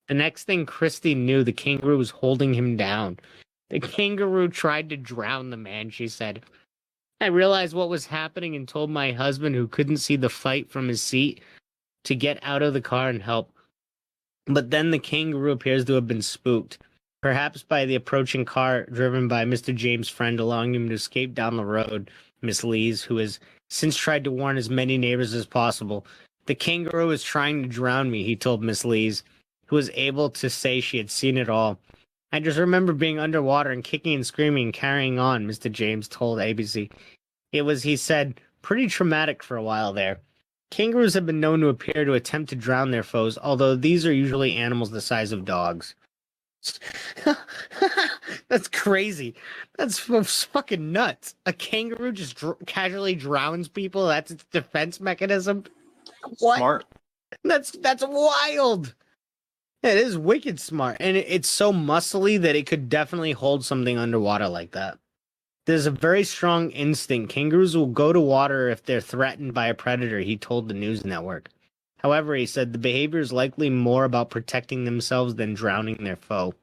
The next thing Christy knew, the kangaroo was holding him down. The kangaroo tried to drown the man, she said. "I realized what was happening and told my husband, who couldn't see the fight from his seat, to get out of the car and help. But then the kangaroo appears to have been spooked, perhaps by the approaching car driven by Mr. James' friend, allowing him to escape down the road," Miss Lees, who has since tried to warn as many neighbors as possible. "The kangaroo is trying to drown me," he told Miss Lees, who was able to say she had seen it all. "I just remember being underwater and kicking and screaming and carrying on," Mr. James told ABC. "It was," he said, "pretty traumatic for a while there." Kangaroos have been known to appear to attempt to drown their foes, although these are usually animals the size of dogs. That's crazy. That's fucking nuts. A kangaroo just casually drowns people? That's its defense mechanism? What? Smart. That's wild. It is wicked smart, and it's so muscly that it could definitely hold something underwater like that. There's a very strong instinct. Kangaroos will go to water if they're threatened by a predator, he told the news network. However, he said the behavior is likely more about protecting themselves than drowning their foe.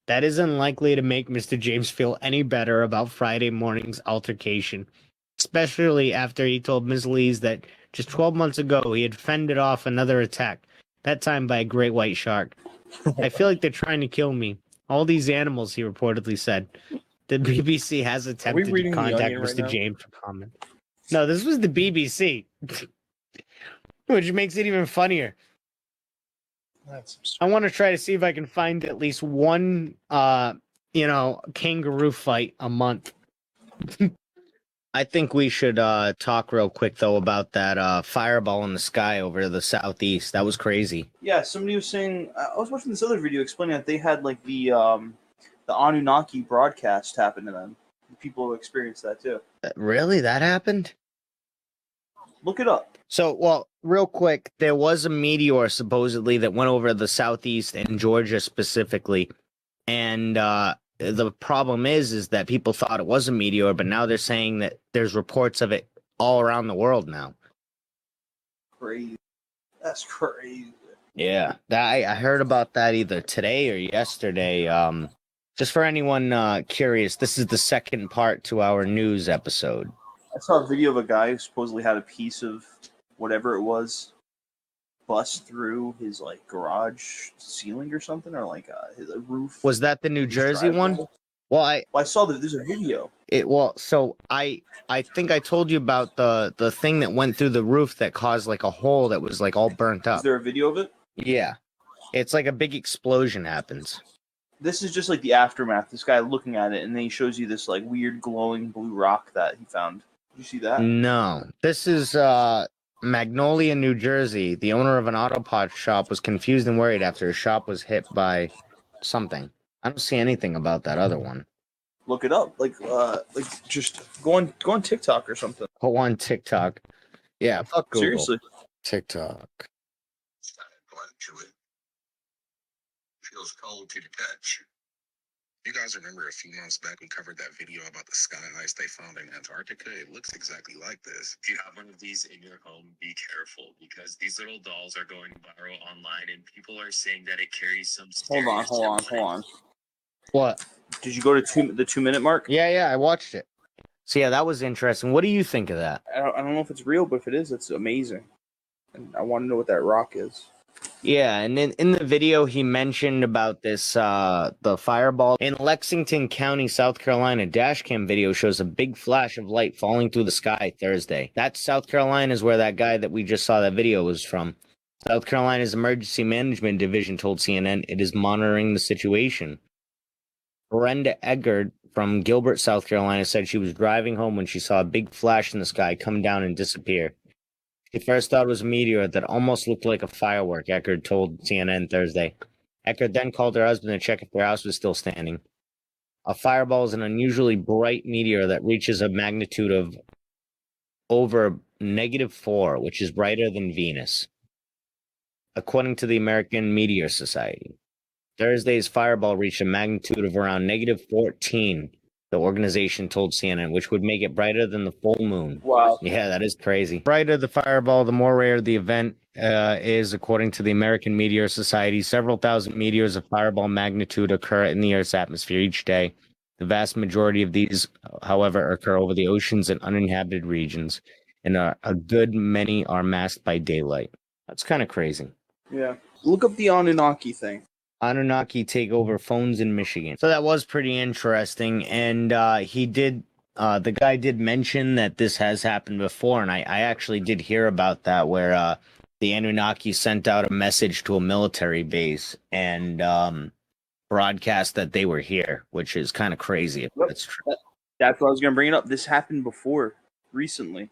That is unlikely to make Mr. James feel any better about Friday morning's altercation, especially after he told Ms. Lees that just 12 months ago he had fended off another attack, that time by a great white shark. I feel like they're trying to kill me. All these animals, he reportedly said. The BBC has attempted to reading The contact Onion right Mr. now? James for comment. No, this was the BBC, which makes it even funnier. That's I want to try to see if I can find at least one, kangaroo fight a month. I think we should talk real quick though about that fireball in the sky over the southeast. That was crazy. Yeah, somebody was saying. I was watching this other video explaining that they had like the Anunnaki broadcast happen to them. People experienced that too. Really, that happened? Look it up. So, well, real quick, there was a meteor supposedly that went over the southeast and Georgia specifically, and the problem is that people thought it was a meteor, but now they're saying that there's reports of it all around the world now. Crazy. That's crazy. Yeah, I heard about that either today or yesterday. Just for anyone curious, this is the second part to our news episode. I saw a video of a guy who supposedly had a piece of whatever it was bust through his like garage ceiling or something, or like his roof. Was that the New his Jersey driveway. one? Well, I saw that there's a video. So I think I told you about the thing that went through the roof that caused like a hole that was like all burnt up. Is there a video of it? Yeah. It's like a big explosion happens. This is just like the aftermath. This guy looking at it, and then he shows you this like weird glowing blue rock that he found. Did you see that? No. This is Magnolia, New Jersey. The owner of an auto parts shop was confused and worried after his shop was hit by something. I don't see anything about that other one. Look it up. Like just go on TikTok or something. Go on TikTok. Yeah, fuck Google. Seriously. TikTok. To it. Feels cold to the touch. You guys remember a few months back we covered that video about the sky ice they found in Antarctica? It looks exactly like this. If you have one of these in your home, be careful because these little dolls are going viral online and people are saying that it carries some Hold on. What? Did you go to the 2 minute mark? Yeah, I watched it. So yeah, that was interesting. What do you think of that? I don't know if it's real, but if it is, it's amazing. And I want to know what that rock is. Yeah, and in the video he mentioned about this the fireball in Lexington County, South Carolina. Dashcam video shows a big flash of light falling through the sky Thursday. That's South Carolina is where that guy that we just saw that video was from. South Carolina's Emergency Management Division told CNN it is monitoring the situation. Brenda Eggert from Gilbert, South Carolina said she was driving home when she saw a big flash in the sky come down and disappear. She first thought it was a meteor that almost looked like a firework, Eckert told CNN Thursday. Eckert then called her husband to check if their house was still standing. A fireball is an unusually bright meteor that reaches a magnitude of over -4, which is brighter than Venus, according to the American Meteor Society. Thursday's fireball reached a magnitude of around -14, the organization told CNN, which would make it brighter than the full moon. Wow. Yeah, that is crazy. Brighter the fireball, the more rare the event is, according to the American Meteor Society. Several thousand meteors of fireball magnitude occur in the Earth's atmosphere each day. The vast majority of these, however, occur over the oceans and uninhabited regions, and a good many are masked by daylight. That's kind of crazy. Yeah. Look up the Anunnaki thing. Anunnaki take over phones in Michigan. So that was pretty interesting. And the guy did mention that this has happened before. And I actually did hear about that, where the Anunnaki sent out a message to a military base and broadcast that they were here, which is kind of crazy if Yep. that's true. That's what I was going to bring it up. This happened before, recently,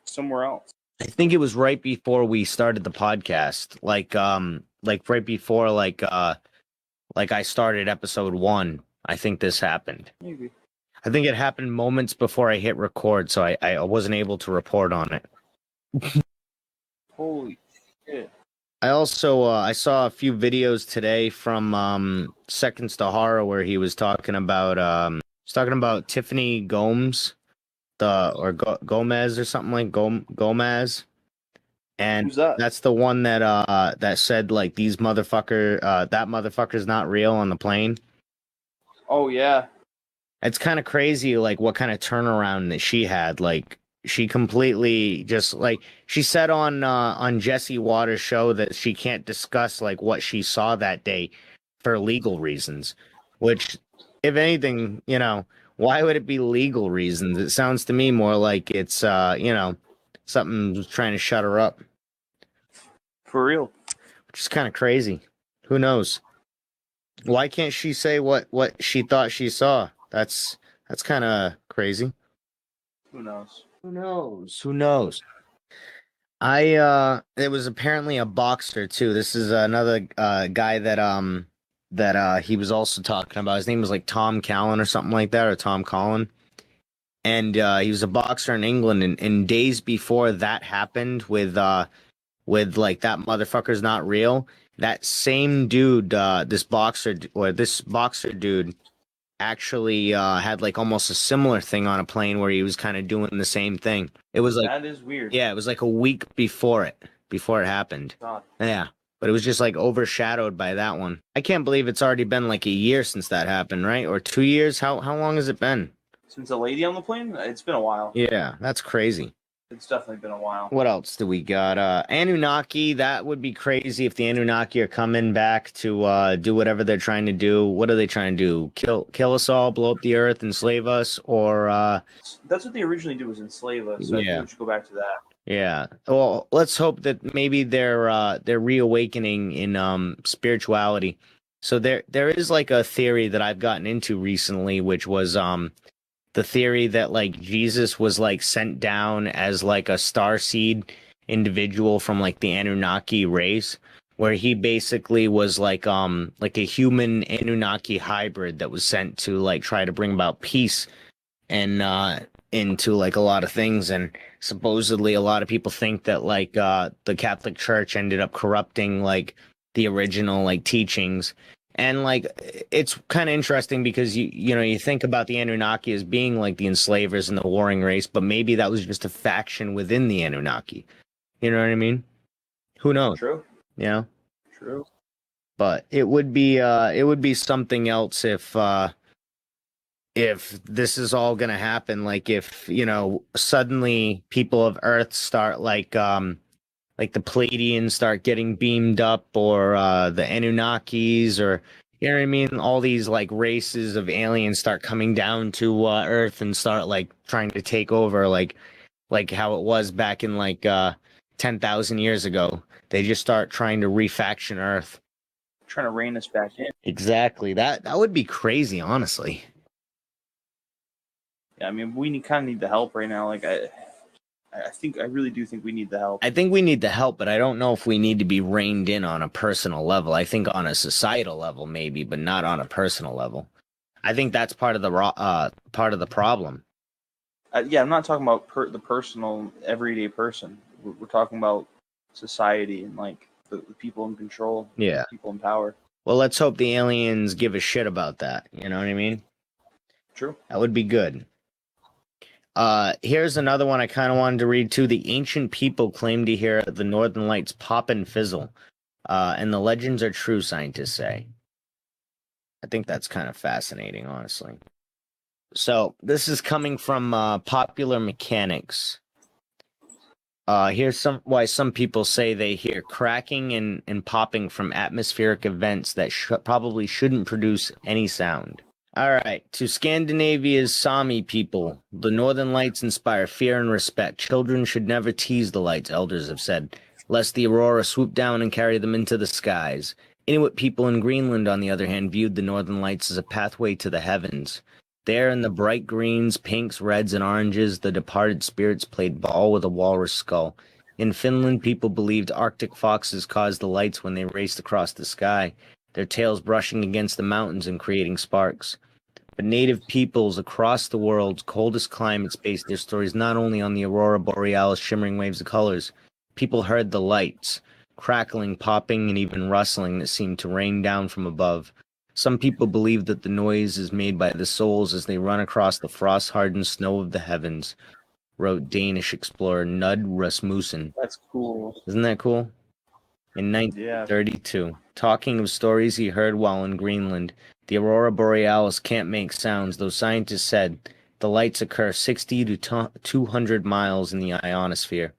somewhere else. I think it was right before we started the podcast, like right before I started episode 1. I think this happened. Maybe. I think it happened moments before I hit record, so I wasn't able to report on it. Holy shit. I also I saw a few videos today from Seconds to Horror where he was talking about Tiffany Gomes, Gomez or something like Gomez. And Who's that? that's the one that said like that motherfucker's not real on the plane. Oh, yeah. It's kind of crazy, like what kind of turnaround that she had. Like she completely just like she said on Jesse Waters' show that she can't discuss like what she saw that day for legal reasons. Which, if anything, why would it be legal reasons? It sounds to me more like it's something trying to shut her up, For real. which is kind of crazy. Who knows? Why can't she say what she thought she saw? That's kind of crazy. Who knows? Who knows? Who knows? It was apparently a boxer too. This is another guy that he was also talking about. His name was like Tom Callan or something like that, or Tom Collin. And he was a boxer in England, and days before that happened with like that motherfucker's not real. That same dude, this boxer dude actually had like almost a similar thing on a plane where he was kind of doing the same thing. It was like, That is weird. yeah, it was like a week before it happened. God. Yeah, but it was just like overshadowed by that one. I can't believe it's already been like a year since that happened, right? Or 2 years? How long has it been? Since a lady on the plane, it's been a while. Yeah, that's crazy. It's definitely been a while. What else do we got? Anunnaki, that would be crazy if the Anunnaki are coming back to do whatever they're trying to do. What are they trying to do? Kill us all, blow up the earth, enslave us, or That's what they originally did, was enslave us. So I Yeah. think we should go back to that. yeah. Well, let's hope that maybe they're reawakening in spirituality. So there is like a theory that I've gotten into recently, which was the theory that like Jesus was like sent down as like a starseed individual from like the Anunnaki race, where he basically was like a human Anunnaki hybrid that was sent to like try to bring about peace and into like a lot of things. And supposedly a lot of people think that like the Catholic Church ended up corrupting like the original like teachings. And like it's kind of interesting because you think about the Anunnaki as being like the enslavers and the warring race, but maybe that was just a faction within the Anunnaki. You know what I mean? Who knows? True. You know? True. But it would be something else if this is all gonna happen. Like if, suddenly people of Earth start like the Pleiadians start getting beamed up, or the Anunnakis, or you know what I mean? All these like races of aliens start coming down to Earth and start like trying to take over, like how it was back in like 10,000 years ago. They just start trying to refaction Earth. Trying to rein us back in. Exactly. That would be crazy, honestly. Yeah, I mean, we kind of need the help right now. Like, I really do think we need the help. I think we need the help, but I don't know if we need to be reined in on a personal level. I think on a societal level, maybe, but not on a personal level. I think that's part of the problem. Yeah, I'm not talking about the personal, everyday person. We're talking about society and like the people in control. Yeah. People in power. Well, let's hope the aliens give a shit about that. You know what I mean? True. That would be good. Here's another one I kind of wanted to read too. The ancient people claim to hear the northern lights pop and fizzle, and the legends are true, scientists say. I think that's kind of fascinating, honestly. So this is coming from Popular Mechanics. Here's why some people say they hear cracking and popping from atmospheric events that probably shouldn't produce any sound. All right, to Scandinavia's Sami people, the northern lights inspire fear and respect. Children should never tease the lights, elders have said, lest the aurora swoop down and carry them into the skies. Inuit people in Greenland, on the other hand, viewed the northern lights as a pathway to the heavens. There, in the bright greens, pinks, reds, and oranges, the departed spirits played ball with a walrus skull. In Finland, people believed Arctic foxes caused the lights when they raced across the sky, their tails brushing against the mountains and creating sparks. But native peoples across the world's coldest climates based their stories not only on the aurora borealis shimmering waves of colors. People heard the lights, crackling, popping, and even rustling that seemed to rain down from above. Some people believe that the noise is made by the souls as they run across the frost-hardened snow of the heavens, wrote Danish explorer Nud Rasmussen. That's cool. Isn't that cool? In 1932, talking of stories he heard while in Greenland, the aurora borealis can't make sounds, though scientists said The lights occur 60 to 200 miles in the ionosphere,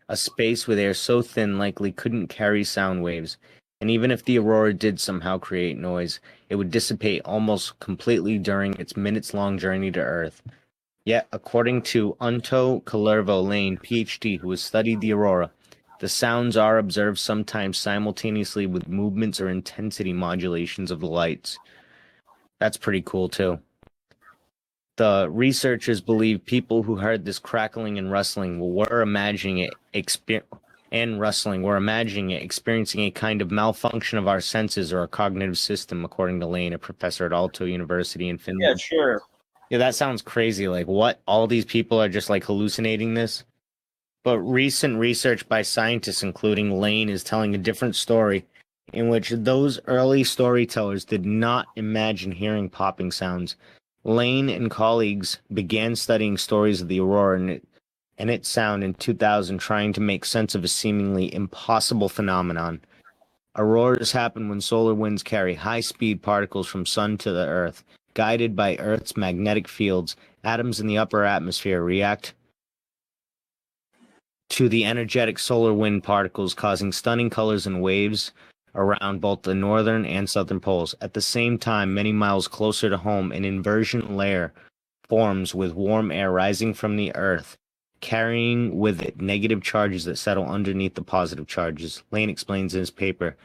a space with air so thin likely couldn't carry sound waves, and even if the aurora did somehow create noise, it would dissipate almost completely during its minutes-long journey to Earth. Yet, according to Unto Kalervo Lane, PhD, who has studied the aurora, the sounds are observed sometimes simultaneously with movements or intensity modulations of the lights. That's pretty cool, too. The researchers believe people who heard this crackling and rustling were imagining it experiencing a kind of malfunction of our senses or a cognitive system, according to Lane, a professor at Aalto University in Finland. Yeah, sure. Yeah, that sounds crazy. Like, what? All these people are just like hallucinating this? But recent research by scientists, including Lane, is telling a different story in which those early storytellers did not imagine hearing popping sounds. Lane and colleagues began studying stories of the aurora and its sound in 2000, trying to make sense of a seemingly impossible phenomenon. Auroras happen when solar winds carry high-speed particles from sun to the Earth. Guided by Earth's magnetic fields, atoms in the upper atmosphere react to the energetic solar wind particles, causing stunning colors and waves around both the northern and southern poles. At the same time, many miles closer to home, an inversion layer forms with warm air rising from the Earth, carrying with it negative charges that settle underneath the positive charges. Lane explains in his paper,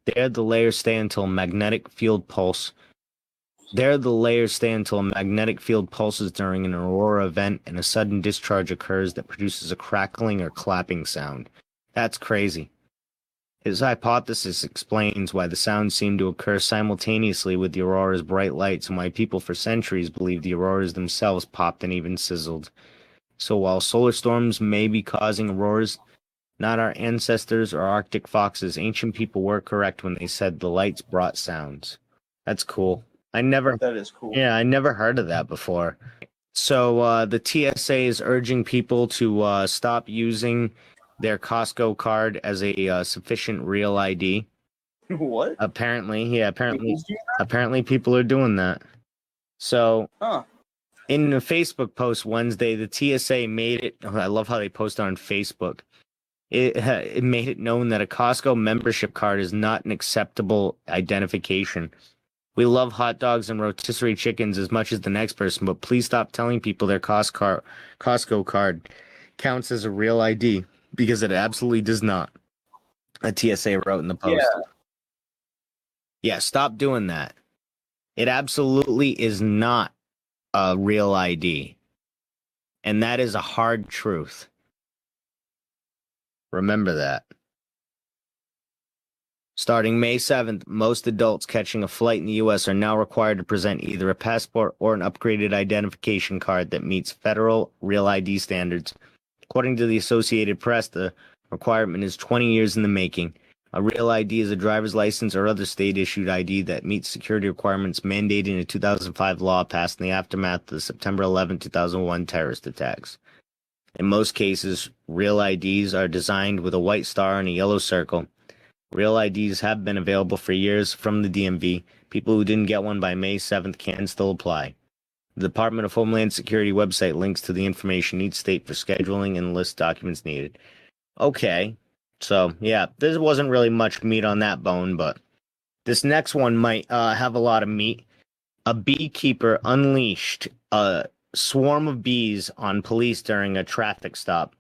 There the layers stay until a magnetic field pulses during an aurora event, and a sudden discharge occurs that produces a crackling or clapping sound. That's crazy. His hypothesis explains why the sounds seem to occur simultaneously with the aurora's bright lights, and why people for centuries believed the auroras themselves popped and even sizzled. So while solar storms may be causing auroras, not our ancestors or Arctic foxes, ancient people were correct when they said the lights brought sounds. That's cool. That is cool. Yeah, I never heard of that before. So the TSA is urging people to stop using their Costco card as a sufficient real ID. What? Apparently Who's doing apparently people are doing that. So Huh. in a Facebook post Wednesday, the TSA made it. I love how they post on Facebook. It made it known that a Costco membership card is not an acceptable identification. We love hot dogs and rotisserie chickens as much as the next person, but please stop telling people their Costco card counts as a real ID, because it absolutely does not. A TSA wrote in the post. Yeah, stop doing that. It absolutely is not a real ID. And that is a hard truth. Remember that. Starting May 7th, most adults catching a flight in the U.S. are now required to present either a passport or an upgraded identification card that meets federal Real ID standards. According to the Associated Press, the requirement is 20 years in the making. A Real ID is a driver's license or other state-issued ID that meets security requirements mandated in a 2005 law passed in the aftermath of the September 11, 2001 terrorist attacks. In most cases, Real IDs are designed with a white star and a yellow circle. Real IDs have been available for years from the DMV. People who didn't get one by May 7th can still apply. The Department of Homeland Security website links to the information each state for scheduling and list documents needed. Okay, so yeah, there wasn't really much meat on that bone, but this next one might have a lot of meat. A beekeeper unleashed a swarm of bees on police during a traffic stop.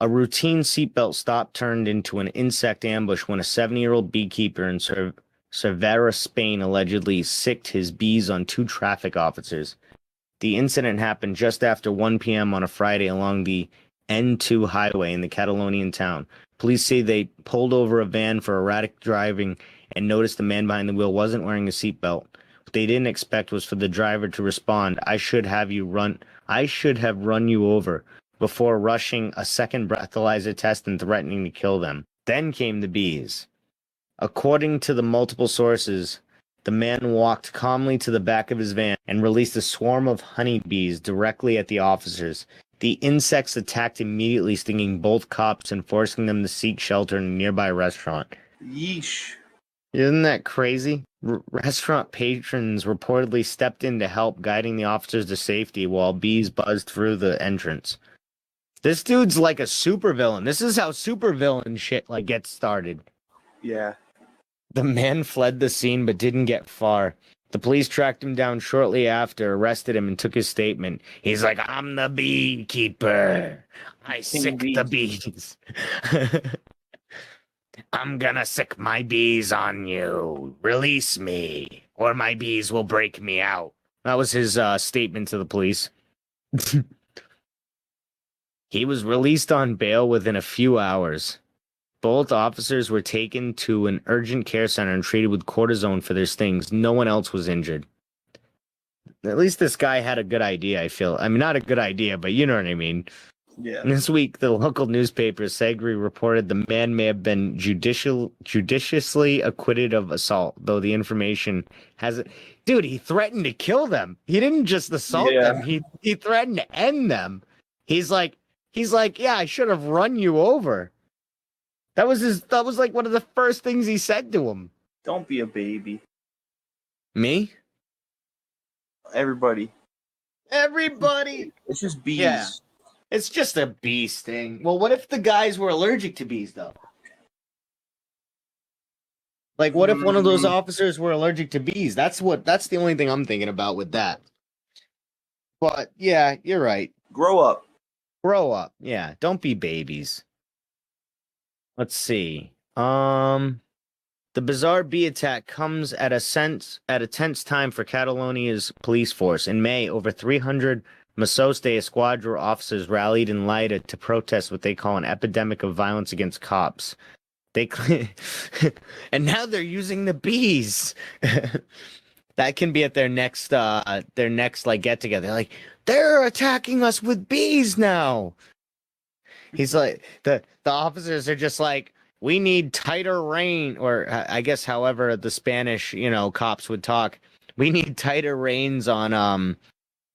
A routine seatbelt stop turned into an insect ambush when a 70-year-old beekeeper in Cervera, Spain, allegedly sicked his bees on 2 traffic officers. The incident happened just after 1 p.m. on a Friday along the N2 highway in the Catalonian town. Police say they pulled over a van for erratic driving and noticed the man behind the wheel wasn't wearing a seatbelt. What they didn't expect was for the driver to respond, I should have run you over, before rushing a second breathalyzer test and threatening to kill them. Then came the bees. According to the multiple sources, the man walked calmly to the back of his van and released a swarm of honeybees directly at the officers. The insects attacked immediately, stinging both cops and forcing them to seek shelter in a nearby restaurant. Yeesh. Isn't that crazy? Restaurant patrons reportedly stepped in to help, guiding the officers to safety while bees buzzed through the entrance. This dude's like a supervillain. This is how supervillain shit like gets started. Yeah. The man fled the scene but didn't get far. The police tracked him down shortly after, arrested him, and took his statement. He's like, I'm the beekeeper. I sick the bees. I'm gonna sick my bees on you. Release me, or my bees will break me out. That was his statement to the police. He was released on bail within a few hours. Both officers were taken to an urgent care center and treated with cortisone for their stings. No one else was injured. At least this guy had a good idea, I feel. I mean, not a good idea, but you know what I mean. Yeah. This week, the local newspaper, Sagri, reported the man may have been judiciously acquitted of assault, though the information hasn't... Dude, he threatened to kill them. He didn't just assault them. He threatened to end them. He's like, yeah, I should have run you over. That was like one of the first things he said to him. Don't be a baby. Me? Everybody. It's just bees. Yeah. It's just a bee sting. Well, what if the guys were allergic to bees, though? Like, what if one of those officers were allergic to bees? That's the only thing I'm thinking about with that. But, yeah, you're right. Grow up. Yeah, don't be babies. Let's see. The bizarre bee attack comes at a tense time for Catalonia's police force. In May, over 300 Mossos de Esquadra officers rallied in Lleida to protest what they call an epidemic of violence against cops. And now they're using the bees. That can be at their next like get together. Like, they're attacking us with bees now. He's like, the officers are just like, we need tighter rein, or I guess however the Spanish, cops would talk. We need tighter reins on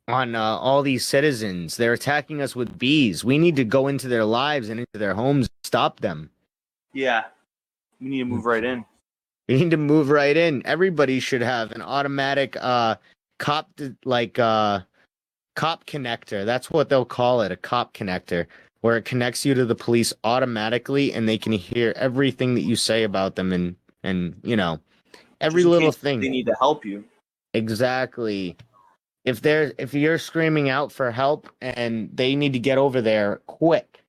all these citizens. They're attacking us with bees. We need to go into their lives and into their homes and stop them. Yeah. We need to move right in. We need to move right in. Everybody should have an automatic cop connector. That's what they'll call it, a cop connector, where it connects you to the police automatically and they can hear everything that you say about them and every little thing. They need to help you. Exactly. If you're screaming out for help and they need to get over there quick,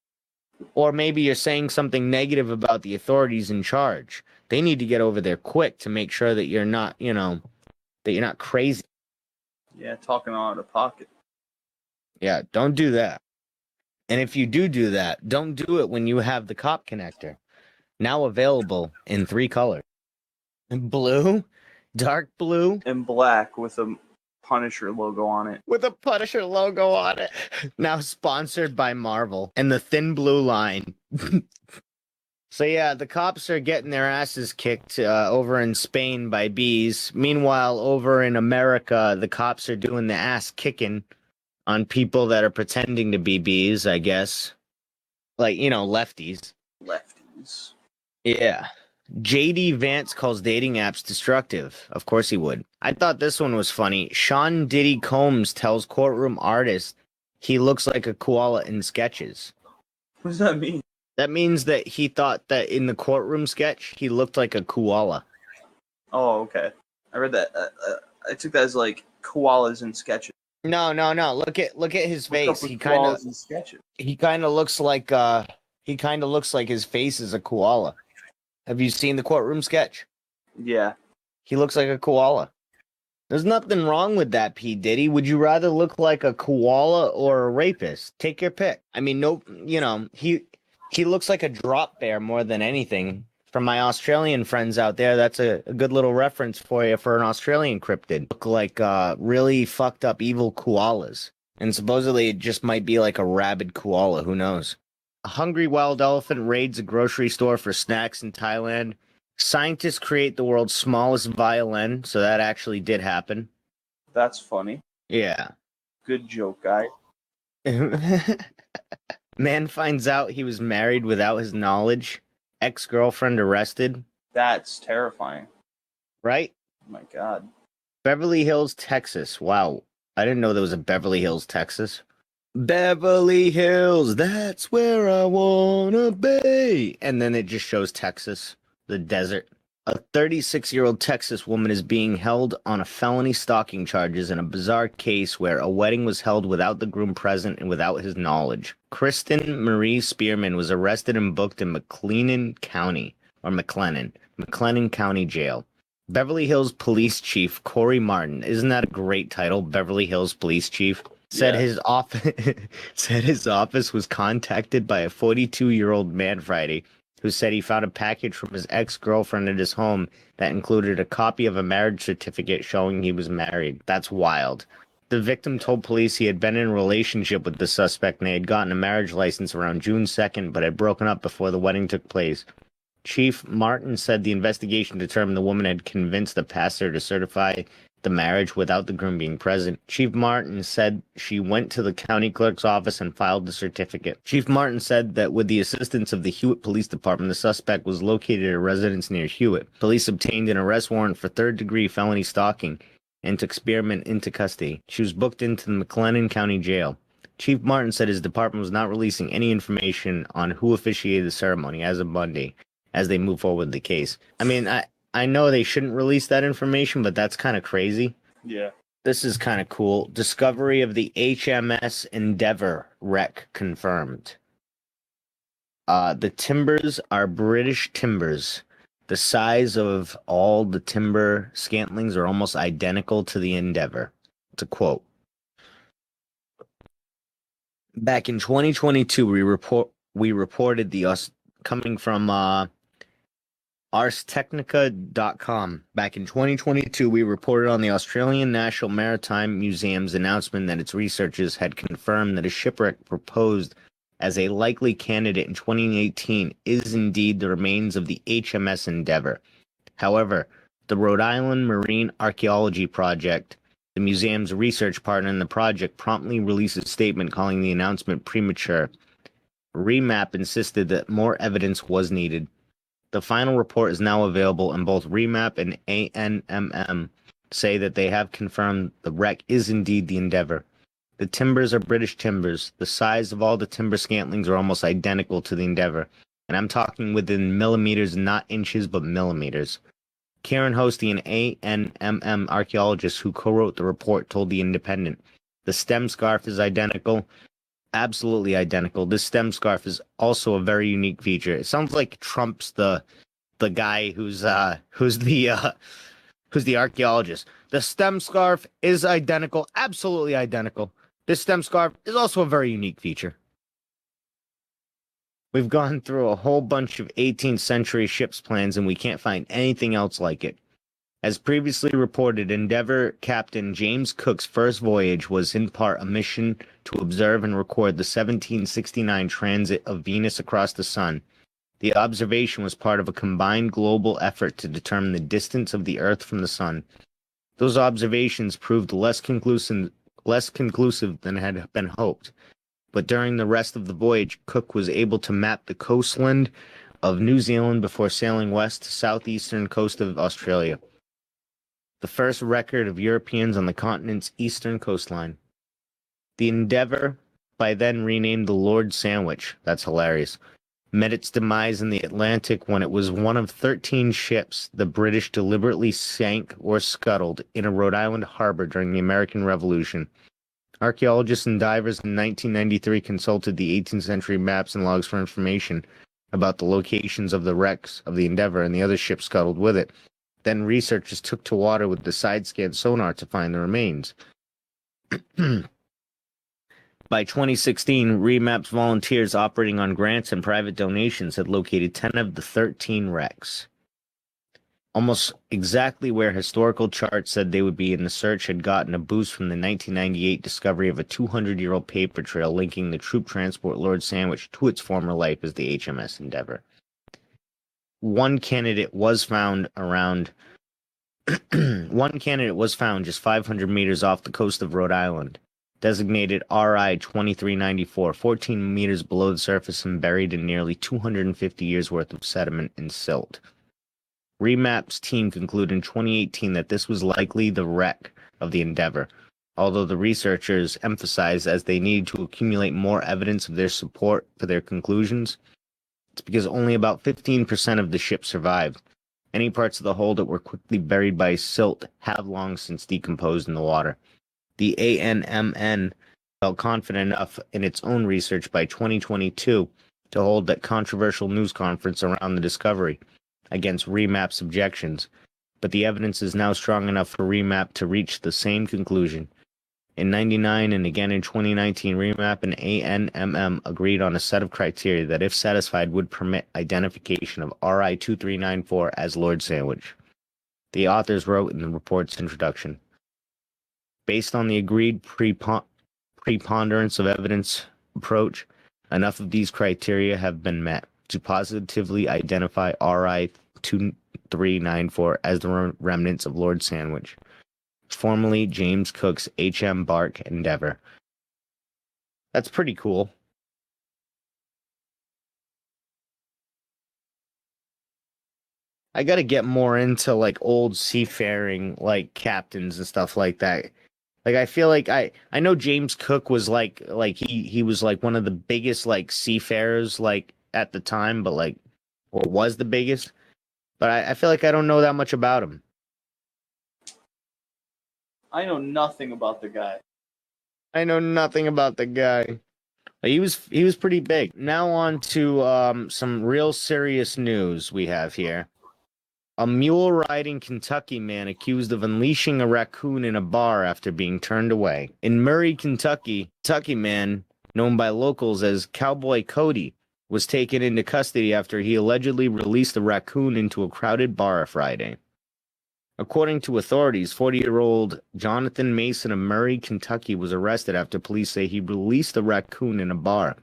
or maybe you're saying something negative about the authorities in charge, they need to get over there quick to make sure that you're not, that you're not crazy. Yeah, talking out of pocket. Yeah, don't do that. And if you do that, don't do it when you have the cop connector. Now available in 3 colors. Blue, dark blue, and black with a Punisher logo on it. Now sponsored by Marvel and the thin blue line. So yeah, the cops are getting their asses kicked over in Spain by bees. Meanwhile, over in America, the cops are doing the ass kicking on people that are pretending to be bees, I guess. Like, lefties. Lefties. Yeah. JD Vance calls dating apps destructive. Of course he would. I thought this one was funny. Sean Diddy Combs tells courtroom artist he looks like a koala in sketches. What does that mean? That means that he thought that in the courtroom sketch, he looked like a koala. Oh, okay. I read that. I took that as like koalas in sketches. No. Look at his face. He kind of looks like his face is a koala. Have you seen the courtroom sketch? Yeah. He looks like a koala. There's nothing wrong with that, P. Diddy. Would you rather look like a koala or a rapist? Take your pick. I mean, he looks like a drop bear more than anything. For my Australian friends out there, that's a good little reference for you for an Australian cryptid. Look like really fucked up evil koalas. And supposedly it just might be like a rabid koala. Who knows? A hungry wild elephant raids a grocery store for snacks in Thailand. Scientists create the world's smallest violin, so that actually did happen. That's funny. Yeah. Good joke, guy. Man finds out he was married without his knowledge. Ex-girlfriend arrested. That's terrifying. right? Oh my God. Beverly Hills, Texas. Wow. I didn't know there was a Beverly Hills, Texas. Beverly Hills, that's where I wanna be. And then it just shows Texas, the desert. A 36-year-old Texas woman is being held on a felony stalking charges in a bizarre case where a wedding was held without the groom present and without his knowledge. Kristen Marie Spearman was arrested and booked in McLennan County Jail. Beverly Hills Police Chief Corey Martin, isn't that a great title? Beverly Hills Police Chief said Yeah. his office was contacted by a 42-year-old man Friday who said he found a package from his ex-girlfriend at his home that included a copy of a marriage certificate showing he was married. That's wild. The victim told police he had been in a relationship with the suspect and they had gotten a marriage license around June 2nd, but had broken up before the wedding took place. Chief Martin said the investigation determined the woman had convinced the pastor to certify the marriage without the groom being present. Chief Martin said she went to the county clerk's office and filed the certificate. Chief Martin said that with the assistance of the Hewitt Police Department, the suspect was located at a residence near Hewitt. Police obtained an arrest warrant for third-degree felony stalking and took Spearman into custody. She was booked into the McLennan County Jail. Chief Martin said his department was not releasing any information on who officiated the ceremony as of Monday as they move forward with the case. I mean, I know they shouldn't release that information, but that's kind of crazy. Yeah. This is kind of cool. Discovery of the HMS Endeavour wreck confirmed. The timbers are British timbers. The size of all the timber scantlings are almost identical to the Endeavour. It's a quote. Back in 2022, we reported coming from ArsTechnica.com. Back in 2022, we reported on the Australian National Maritime Museum's announcement that its researchers had confirmed that a shipwreck proposed as a likely candidate in 2018 is indeed the remains of the HMS Endeavour. However, the Rhode Island Marine Archaeology Project, the museum's research partner in the project, promptly released a statement calling the announcement premature. REMAP insisted that more evidence was needed. The final report is now available, and both REMAP and ANMM say that they have confirmed the wreck is indeed the Endeavour. The timbers are British timbers. The size of all the timber scantlings are almost identical to the Endeavour, and I'm talking within millimeters, not inches, but millimeters. Karen Hosty, an ANMM archaeologist who co-wrote the report, told The Independent, the stem scarf is identical. Absolutely identical. This stem scarf is also a very unique feature. It sounds like Trump's the guy who's the archaeologist. The stem scarf is identical, absolutely identical. This stem scarf is also a very unique feature. We've gone through a whole bunch of 18th century ships plans and we can't find anything else like it. As previously reported, Endeavour Captain James Cook's first voyage was in part a mission to observe and record the 1769 transit of Venus across the Sun. The observation was part of a combined global effort to determine the distance of the Earth from the Sun. Those observations proved less conclusive than had been hoped. But during the rest of the voyage, Cook was able to map the coastline of New Zealand before sailing west to southeastern coast of Australia. The first record of Europeans on the continent's eastern coastline. The Endeavour, by then renamed the Lord Sandwich, that's hilarious, met its demise in the Atlantic when it was one of 13 ships the British deliberately sank or scuttled in a Rhode Island harbor during the American Revolution. Archaeologists and divers in 1993 consulted the 18th century maps and logs for information about the locations of the wrecks of the Endeavour and the other ships scuttled with it. Then researchers took to water with the side-scan sonar to find the remains. By 2016, REMAP's volunteers operating on grants and private donations had located 10 of the 13 wrecks. Almost exactly where historical charts said they would be, in the search had gotten a boost from the 1998 discovery of a 200-year-old paper trail linking the troop transport Lord Sandwich to its former life as the HMS Endeavour. One candidate was found just 500 meters off the coast of Rhode Island, designated RI 2394, 14 meters below the surface and buried in nearly 250 years worth of sediment and silt. Remap's team concluded in 2018 that this was likely the wreck of the Endeavour, although the researchers emphasized as they needed to accumulate more evidence of their support for their conclusions. It's because only about 15% of the ship survived. Any parts of the hull that were quickly buried by silt have long since decomposed in the water. The ANMN felt confident enough in its own research by 2022 to hold that controversial news conference around the discovery against Remap's objections, but the evidence is now strong enough for Remap to reach the same conclusion. In '99 and again in 2019, Remap and ANMM agreed on a set of criteria that, if satisfied, would permit identification of RI-2394 as Lord Sandwich. The authors wrote in the report's introduction, based on the agreed preponderance of evidence approach, enough of these criteria have been met to positively identify RI-2394 as the remnants of Lord Sandwich, formerly James Cook's H.M. Bark Endeavour. That's pretty cool. I gotta get more into like old seafaring like captains and stuff like that. Like I feel like I know James Cook was like he was like one of the biggest like seafarers like at the time, but like or was the biggest. But I feel like I don't know that much about him. I know nothing about the guy. I know nothing about the guy. He was pretty big. Now on to some real serious news we have here. A mule-riding Kentucky man accused of unleashing a raccoon in a bar after being turned away. In Murray, Kentucky man, known by locals as Cowboy Cody, was taken into custody after he allegedly released a raccoon into a crowded bar Friday. According to authorities, 40-year-old Jonathan Mason of Murray, Kentucky was arrested after police say he released the raccoon in a bar,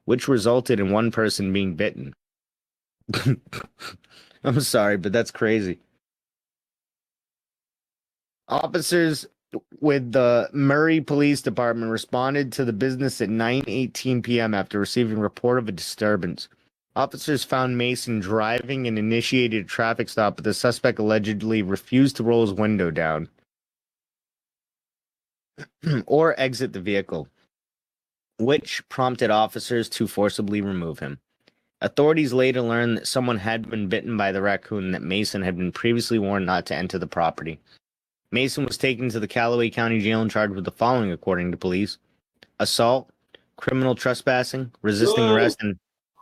which resulted in one person being bitten. I'm sorry, but that's crazy. Officers with the Murray Police Department responded to the business at 9:18 p.m. after receiving report of a disturbance. Officers found Mason driving and initiated a traffic stop, but the suspect allegedly refused to roll his window down or exit the vehicle, which prompted officers to forcibly remove him. Authorities later learned that someone had been bitten by the raccoon and that Mason had been previously warned not to enter the property. Mason was taken to the Callaway County Jail and charged with the following, according to police: assault, criminal trespassing, resisting arrest, and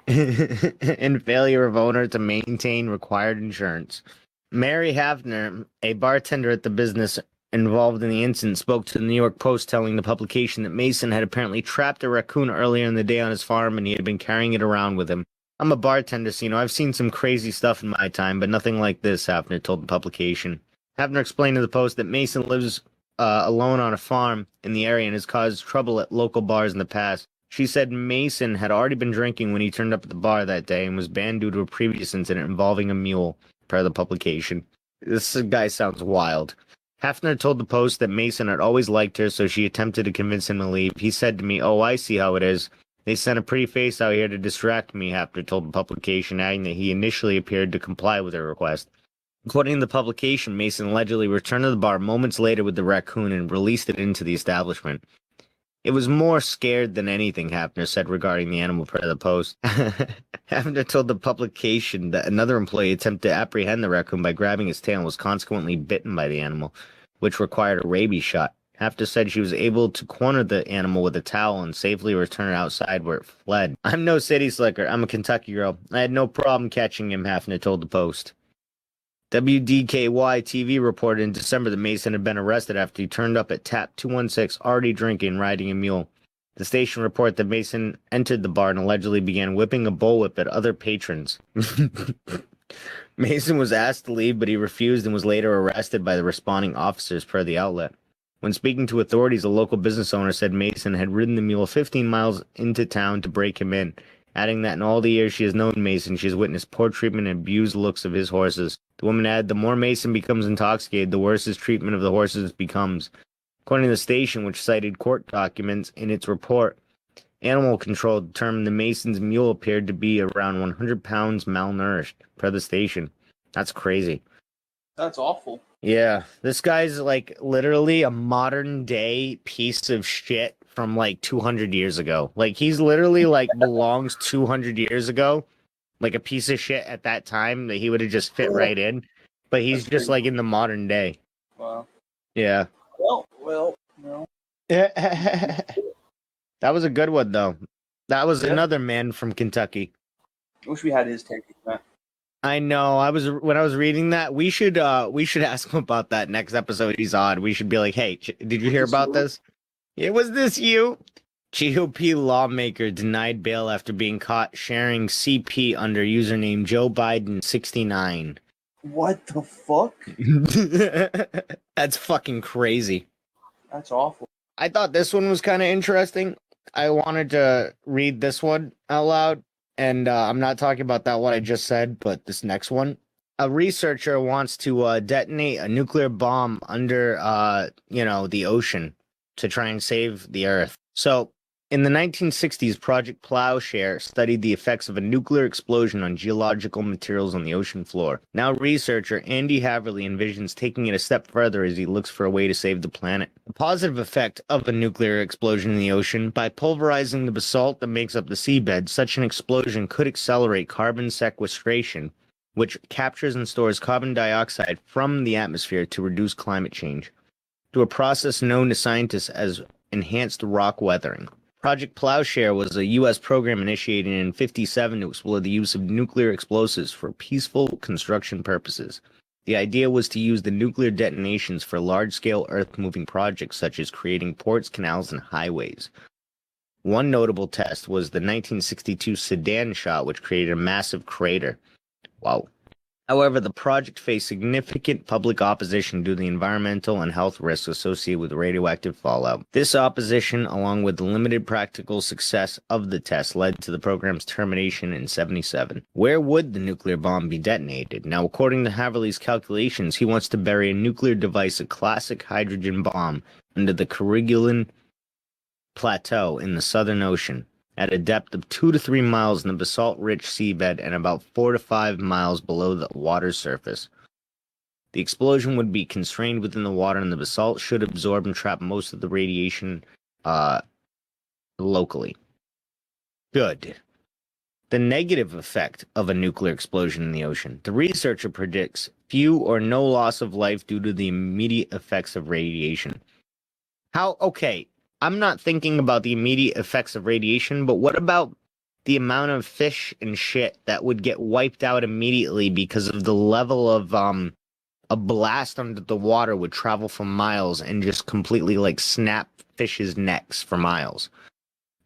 and failure of owner to maintain required insurance. Mary Havner, a bartender at the business involved in the incident, spoke to the New York Post, telling the publication that Mason had apparently trapped a raccoon earlier in the day on his farm and he had been carrying it around with him. I'm a bartender, so I've seen some crazy stuff in my time, but nothing like this, Havner told the publication. Havner explained to the Post that Mason lives alone on a farm in the area and has caused trouble at local bars in the past. She said Mason had already been drinking when he turned up at the bar that day and was banned due to a previous incident involving a mule, per the publication. This guy sounds wild. Hafner told the Post that Mason had always liked her, so she attempted to convince him to leave. He said to me, "Oh, I see how it is. They sent a pretty face out here to distract me," Hafner told the publication, adding that he initially appeared to comply with her request. According to the publication, Mason allegedly returned to the bar moments later with the raccoon and released it into the establishment. "It was more scared than anything," Hafner said regarding the animal, per the Post. Hafner told the publication that another employee attempted to apprehend the raccoon by grabbing its tail and was consequently bitten by the animal, which required a rabies shot. Hafner said she was able to corner the animal with a towel and safely return it outside where it fled. "I'm no city slicker. I'm a Kentucky girl. I had no problem catching him," Hafner told the Post. WDKY-TV reported in December that Mason had been arrested after he turned up at Tap 216 already drinking and riding a mule. The station reported that Mason entered the bar and allegedly began whipping a bullwhip at other patrons. Mason was asked to leave, but he refused and was later arrested by the responding officers, per the outlet. When speaking to authorities, a local business owner said Mason had ridden the mule 15 miles into town to break him in, adding that in all the years she has known Mason, she has witnessed poor treatment and abused looks of his horses. The woman added, "The more Mason becomes intoxicated, the worse his treatment of the horses becomes." According to the station, which cited court documents in its report, animal control determined the Mason's mule appeared to be around 100 pounds malnourished, per the station. That's crazy. That's awful. Yeah, this guy's like literally a modern day piece of shit from like 200 years ago. Like he's literally like belongs 200 years ago, like a piece of shit at that time that he would have just fit right in. But he's That's just crazy. like in the modern day. Wow. Yeah. Well, no. That was a good one though. That was Yeah. another man from Kentucky. I wish we had his take on that. I know. When I was reading that, we should ask him about that next episode he's on. We should be like, "Hey, did you Was hear this about you? this? Yeah, was this you?" GOP lawmaker denied bail after being caught sharing CP under username Joe Biden 69. What the fuck? That's fucking crazy. That's awful. I thought this one was kind of interesting. I wanted to read this one out loud. And I'm not talking about that what I just said, but this next one. A researcher wants to detonate a nuclear bomb under, the ocean to try and save the Earth. So, in the 1960s, Project Plowshare studied the effects of a nuclear explosion on geological materials on the ocean floor. Now, researcher Andy Haverly envisions taking it a step further as he looks for a way to save the planet. The positive effect of a nuclear explosion in the ocean, by pulverizing the basalt that makes up the seabed, such an explosion could accelerate carbon sequestration, which captures and stores carbon dioxide from the atmosphere to reduce climate change, through a process known to scientists as enhanced rock weathering. Project Plowshare was a U.S. program initiated in 1957 to explore the use of nuclear explosives for peaceful construction purposes. The idea was to use the nuclear detonations for large-scale earth-moving projects such as creating ports, canals, and highways. One notable test was the 1962 Sedan shot, which created a massive crater. Wow. However, the project faced significant public opposition due to the environmental and health risks associated with radioactive fallout. This opposition, along with the limited practical success of the test, led to the program's termination in 1977. Where would the nuclear bomb be detonated? Now, according to Haverly's calculations, he wants to bury a nuclear device, a classic hydrogen bomb, under the Kerguelen Plateau in the Southern Ocean, at a depth of 2 to 3 miles in the basalt-rich seabed and about 4 to 5 miles below the water's surface. The explosion would be constrained within the water, and the basalt should absorb and trap most of the radiation locally. Good. The negative effect of a nuclear explosion in the ocean. The researcher predicts few or no loss of life due to the immediate effects of radiation. Okay, I'm not thinking about the immediate effects of radiation, but what about the amount of fish and shit that would get wiped out immediately because of the level of a blast under the water would travel for miles and just completely like snap fish's necks for miles.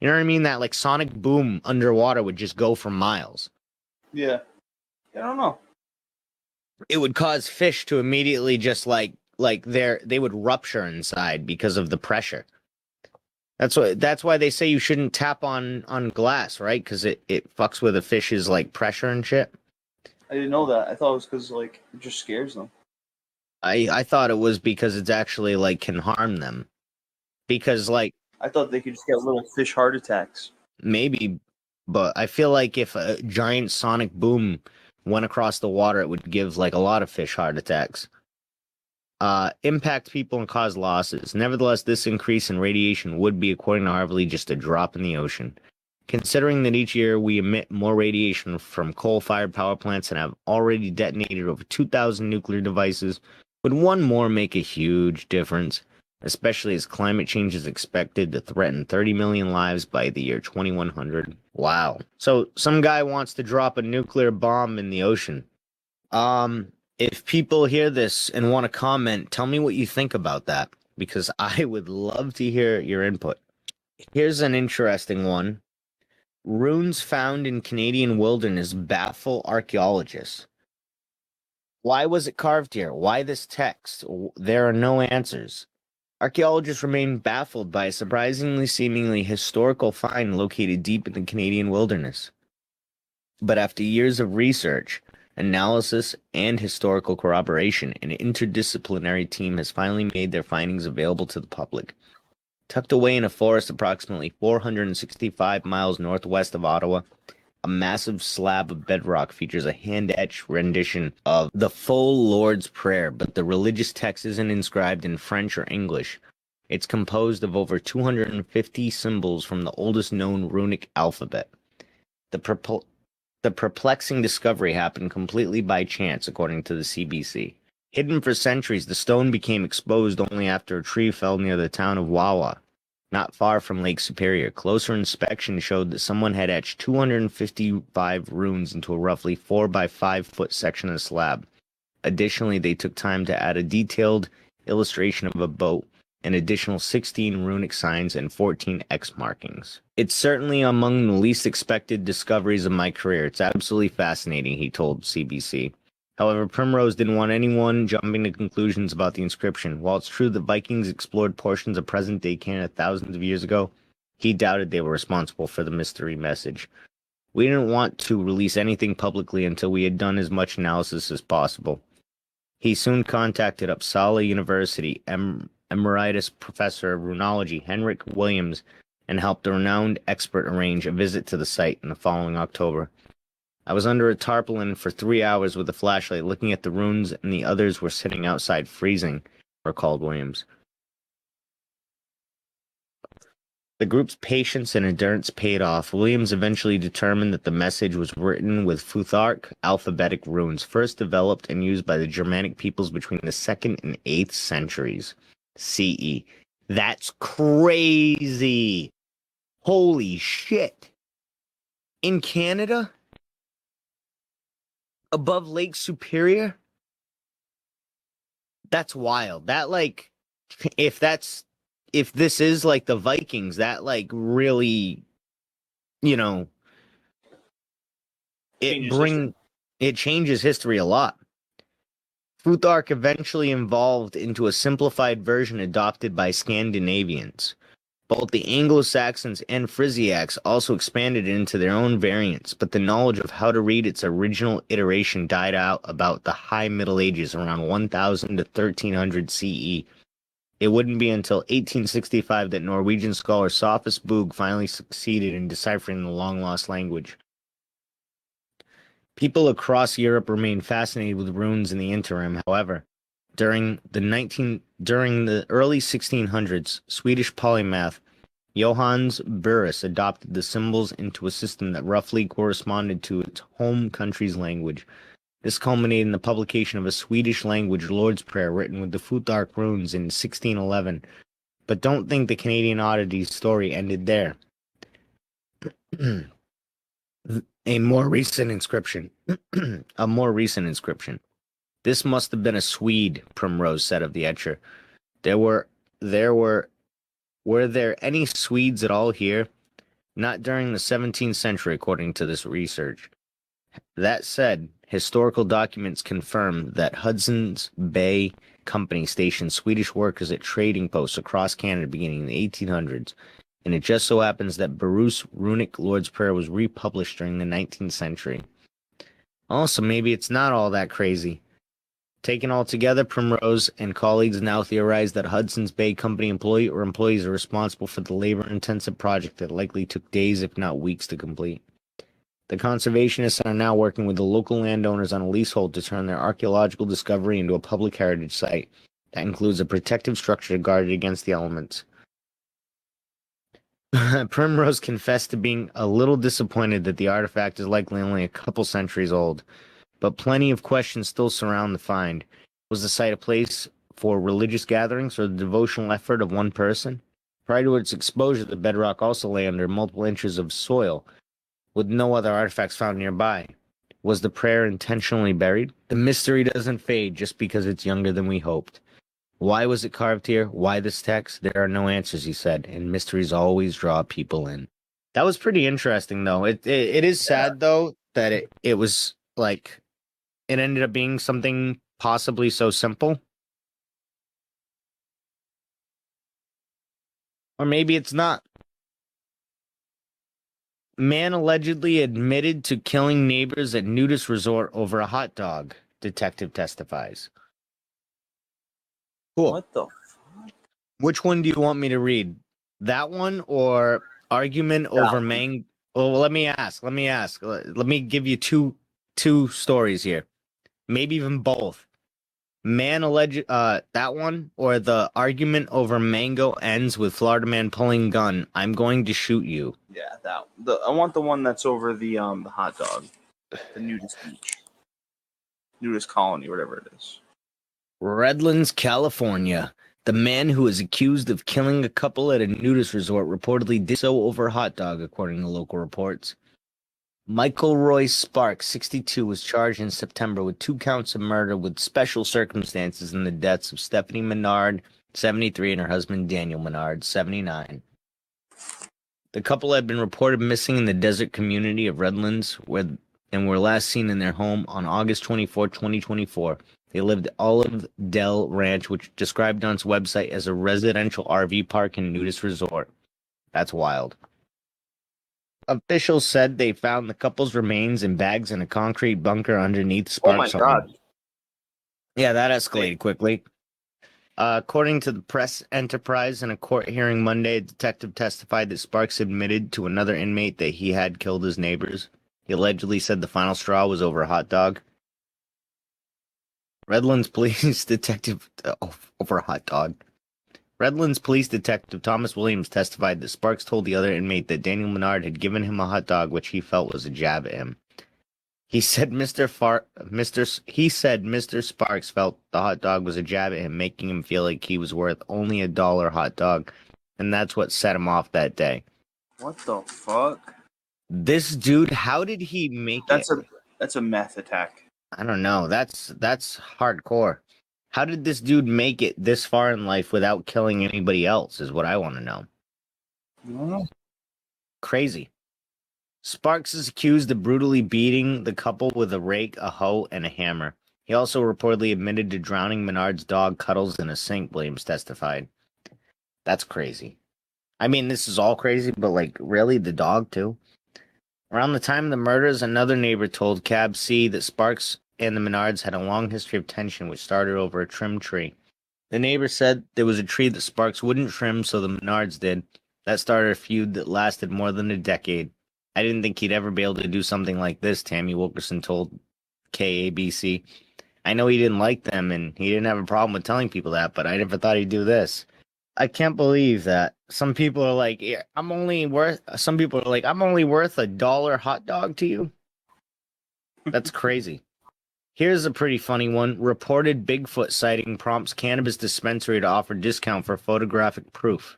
You know what I mean? That like sonic boom underwater would just go for miles. Yeah. I don't know. It would cause fish to immediately just like they would rupture inside because of the pressure. That's why they say you shouldn't tap on glass, right? Because it fucks with a fish's like pressure and shit. I didn't know that. I thought it was because like it just scares them. I thought it was because it's actually like can harm them. Because like I thought they could just get little fish heart attacks. maybe, but I feel like if a giant sonic boom went across the water, it would give like a lot of fish heart attacks. Impact people and cause losses. Nevertheless, this increase in radiation would be, according to Harvey, just a drop in the ocean. Considering that each year we emit more radiation from coal-fired power plants and have already detonated over 2,000 nuclear devices, would one more make a huge difference? Especially as climate change is expected to threaten 30 million lives by the year 2100. Wow. So some guy wants to drop a nuclear bomb in the ocean. If people hear this and want to comment, tell me what you think about that, because I would love to hear your input. Here's an interesting one. Runes found in Canadian wilderness baffle archaeologists. Why was it carved here? Why this text? There are no answers. Archaeologists remain baffled by a surprisingly seemingly historical find located deep in the Canadian wilderness. But after years of research, analysis, and historical corroboration, an interdisciplinary team has finally made their findings available to the public. Tucked away in a forest approximately 465 miles northwest of Ottawa, A massive slab of bedrock features a hand-etched rendition of the full Lord's Prayer, but the religious text isn't inscribed in French or English. It's composed of over 250 symbols from the oldest known runic alphabet. The perplexing discovery happened completely by chance, according to the CBC. Hidden for centuries, the stone became exposed only after a tree fell near the town of Wawa, not far from Lake Superior. Closer inspection showed that someone had etched 255 runes into a roughly 4 by 5 foot section of the slab. Additionally, they took time to add a detailed illustration of a boat, an additional 16 runic signs, and 14 X markings. It's certainly among the least expected discoveries of my career. It's absolutely fascinating, he told CBC. However, Primrose didn't want anyone jumping to conclusions about the inscription. While it's true that Vikings explored portions of present-day Canada thousands of years ago, he doubted they were responsible for the mystery message. We didn't want to release anything publicly until we had done as much analysis as possible. He soon contacted Uppsala University Emeritus Professor of Runology Henrik Williams and helped a renowned expert arrange a visit to the site in the following October. I was under a tarpaulin for 3 hours with a flashlight looking at the runes, and the others were sitting outside freezing, recalled Williams. The group's patience and endurance paid off. Williams eventually determined that the message was written with Futhark alphabetic runes, first developed and used by the Germanic peoples between the 2nd and 8th centuries CE. That's crazy. Holy shit. In Canada? Above Lake Superior? That's wild. That, like, if this is like the Vikings, that, like, really, you know, it changes history a lot. Futhark eventually evolved into a simplified version adopted by Scandinavians. Both the Anglo-Saxons and Frisiacs also expanded it into their own variants, but the knowledge of how to read its original iteration died out about the High Middle Ages around 1000 to 1300 CE. It wouldn't be until 1865 that Norwegian scholar Sophus Bugge finally succeeded in deciphering the long-lost language. People across Europe remained fascinated with runes in the interim, however. During the early 1600s, Swedish polymath Johannes Burris adopted the symbols into a system that roughly corresponded to its home country's language. This culminated in the publication of a Swedish language Lord's Prayer written with the Futhark runes in 1611. But don't think the Canadian oddity's story ended there. A more recent inscription. This must have been a Swede, Primrose said of the etcher. Were there any Swedes at all here? Not during the 17th century, according to this research. That said, historical documents confirm that Hudson's Bay Company stationed Swedish workers at trading posts across Canada beginning in the 1800s, and it just so happens that Barus' runic Lord's Prayer was republished during the 19th century. Also, maybe it's not all that crazy. Taken all together, Primrose and colleagues now theorize that Hudson's Bay Company employees are responsible for the labor-intensive project that likely took days, if not weeks, to complete. The conservationists are now working with the local landowners on a leasehold to turn their archaeological discovery into a public heritage site that includes a protective structure to guard it against the elements. Primrose confessed to being a little disappointed that the artifact is likely only a couple centuries old, but plenty of questions still surround the find. Was the site a place for religious gatherings or the devotional effort of one person? Prior to its exposure, the bedrock also lay under multiple inches of soil, with no other artifacts found nearby. Was the prayer intentionally buried? The mystery doesn't fade just because it's younger than we hoped. Why was it carved here? Why this text? There are no answers, he said, and mysteries always draw people in. That was pretty interesting, though. It is sad, though, that it was like it ended up being something possibly so simple. Or maybe it's not. Man allegedly admitted to killing neighbors at nudist resort over a hot dog, detective testifies. Cool. What the? Which one do you want me to read? That one or argument over Well, let me ask. Let me give you two stories here. Maybe even both. Man alleged that one or the argument over mango ends with Florida man pulling gun. I'm going to shoot you. Yeah, I want the one that's over the hot dog, the nudist beach, nudist colony, whatever it is. Redlands, California. The man who is accused of killing a couple at a nudist resort reportedly did so over a hot dog, according to local reports. Michael Roy Sparks, 62, was charged in September with 2 counts of murder with special circumstances in the deaths of Stephanie Menard, 73, and her husband Daniel Menard, 79. The couple had been reported missing in the desert community of Redlands and were last seen in their home on August 24, 2024. They lived at Olive Dell Ranch, which described on its website as a residential RV park and nudist resort. That's wild. Officials said they found the couple's remains in bags in a concrete bunker underneath Sparks' home. Oh my God. Yeah, that escalated quickly. According to the Press Enterprise, in a court hearing Monday, a detective testified that Sparks admitted to another inmate that he had killed his neighbors. He allegedly said the final straw was over a hot dog. Redlands Police Detective over a hot dog. Redlands Police Detective Thomas Williams testified that Sparks told the other inmate that Daniel Menard had given him a hot dog, which he felt was a jab at him. He said Mr. Sparks felt the hot dog was a jab at him, making him feel like he was worth only $1 hot dog, and that's what set him off that day. What the fuck? This dude, how did he make it? That's a meth attack. I don't know. That's hardcore. How did this dude make it this far in life without killing anybody else is what I want to know. I don't know. Crazy. Sparks is accused of brutally beating the couple with a rake, a hoe, and a hammer. He also reportedly admitted to drowning Menard's dog Cuddles in a sink, Williams testified. That's crazy. I mean, this is all crazy, but like, really? The dog, too? Around the time of the murders, another neighbor told Cab C that Sparks and the Menards had a long history of tension, which started over a trimmed tree. The neighbor said there was a tree that Sparks wouldn't trim, so the Menards did. That started a feud that lasted more than a decade. I didn't think he'd ever be able to do something like this, Tammy Wilkerson told KABC. I know he didn't like them, and he didn't have a problem with telling people that, but I never thought he'd do this. I can't believe that. Some people are like, I'm only worth $1 hot dog to you. That's crazy. Here's a pretty funny one. Reported Bigfoot sighting prompts cannabis dispensary to offer discount for photographic proof.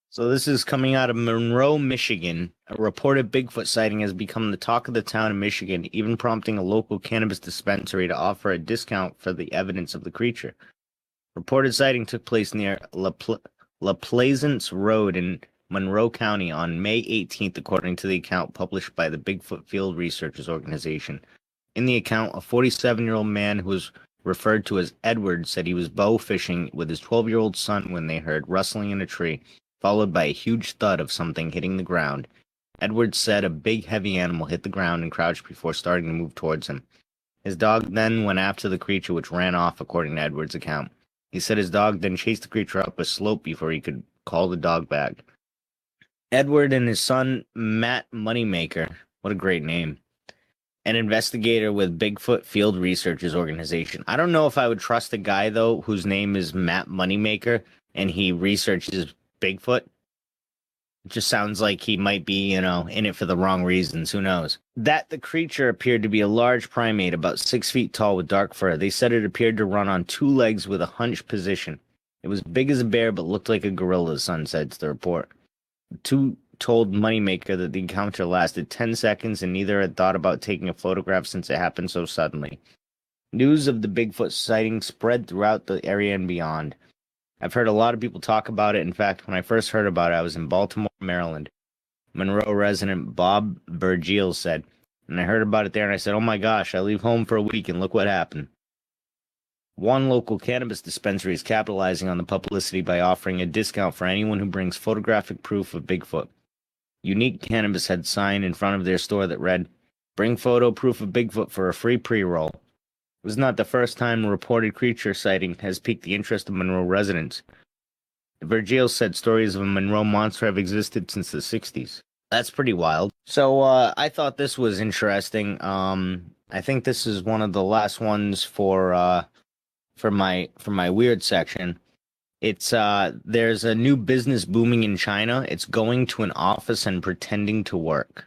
So this is coming out of Monroe, Michigan. A reported Bigfoot sighting has become the talk of the town in Michigan, even prompting a local cannabis dispensary to offer a discount for the evidence of the creature. Reported sighting took place near La Plaisance Road in Monroe County on May 18th, according to the account published by the Bigfoot Field Researchers Organization. In the account, a 47-year-old man who was referred to as Edward said he was bow fishing with his 12-year-old son when they heard rustling in a tree, followed by a huge thud of something hitting the ground. Edward said a big, heavy animal hit the ground and crouched before starting to move towards him. His dog then went after the creature, which ran off, according to Edward's account. He said his dog then chased the creature up a slope before he could call the dog back. Edward and his son, Matt Moneymaker, what a great name, an investigator with Bigfoot Field Researchers Organization. I don't know if I would trust a guy, though, whose name is Matt Moneymaker, and he researches Bigfoot. It just sounds like he might be, in it for the wrong reasons. Who knows? That the creature appeared to be a large primate about 6 feet tall with dark fur. They said it appeared to run on 2 legs with a hunched position. It was big as a bear but looked like a gorilla, the Sun said to the report. The two told Moneymaker that the encounter lasted 10 seconds and neither had thought about taking a photograph since it happened so suddenly. News of the Bigfoot sighting spread throughout the area and beyond. I've heard a lot of people talk about it. In fact, when I first heard about it, I was in Baltimore, Maryland. Monroe resident Bob Burgiel said, and I heard about it there and I said, oh my gosh, I leave home for a week and look what happened. One local cannabis dispensary is capitalizing on the publicity by offering a discount for anyone who brings photographic proof of Bigfoot. Unique Cannabis had a sign in front of their store that read, bring photo proof of Bigfoot for a free pre-roll. It was not the first time a reported creature sighting has piqued the interest of Monroe residents. Virgil said stories of a Monroe monster have existed since the 60s. That's pretty wild. So I thought this was interesting. I think this is one of the last ones for my weird section. It's there's a new business booming in China. It's going to an office and pretending to work.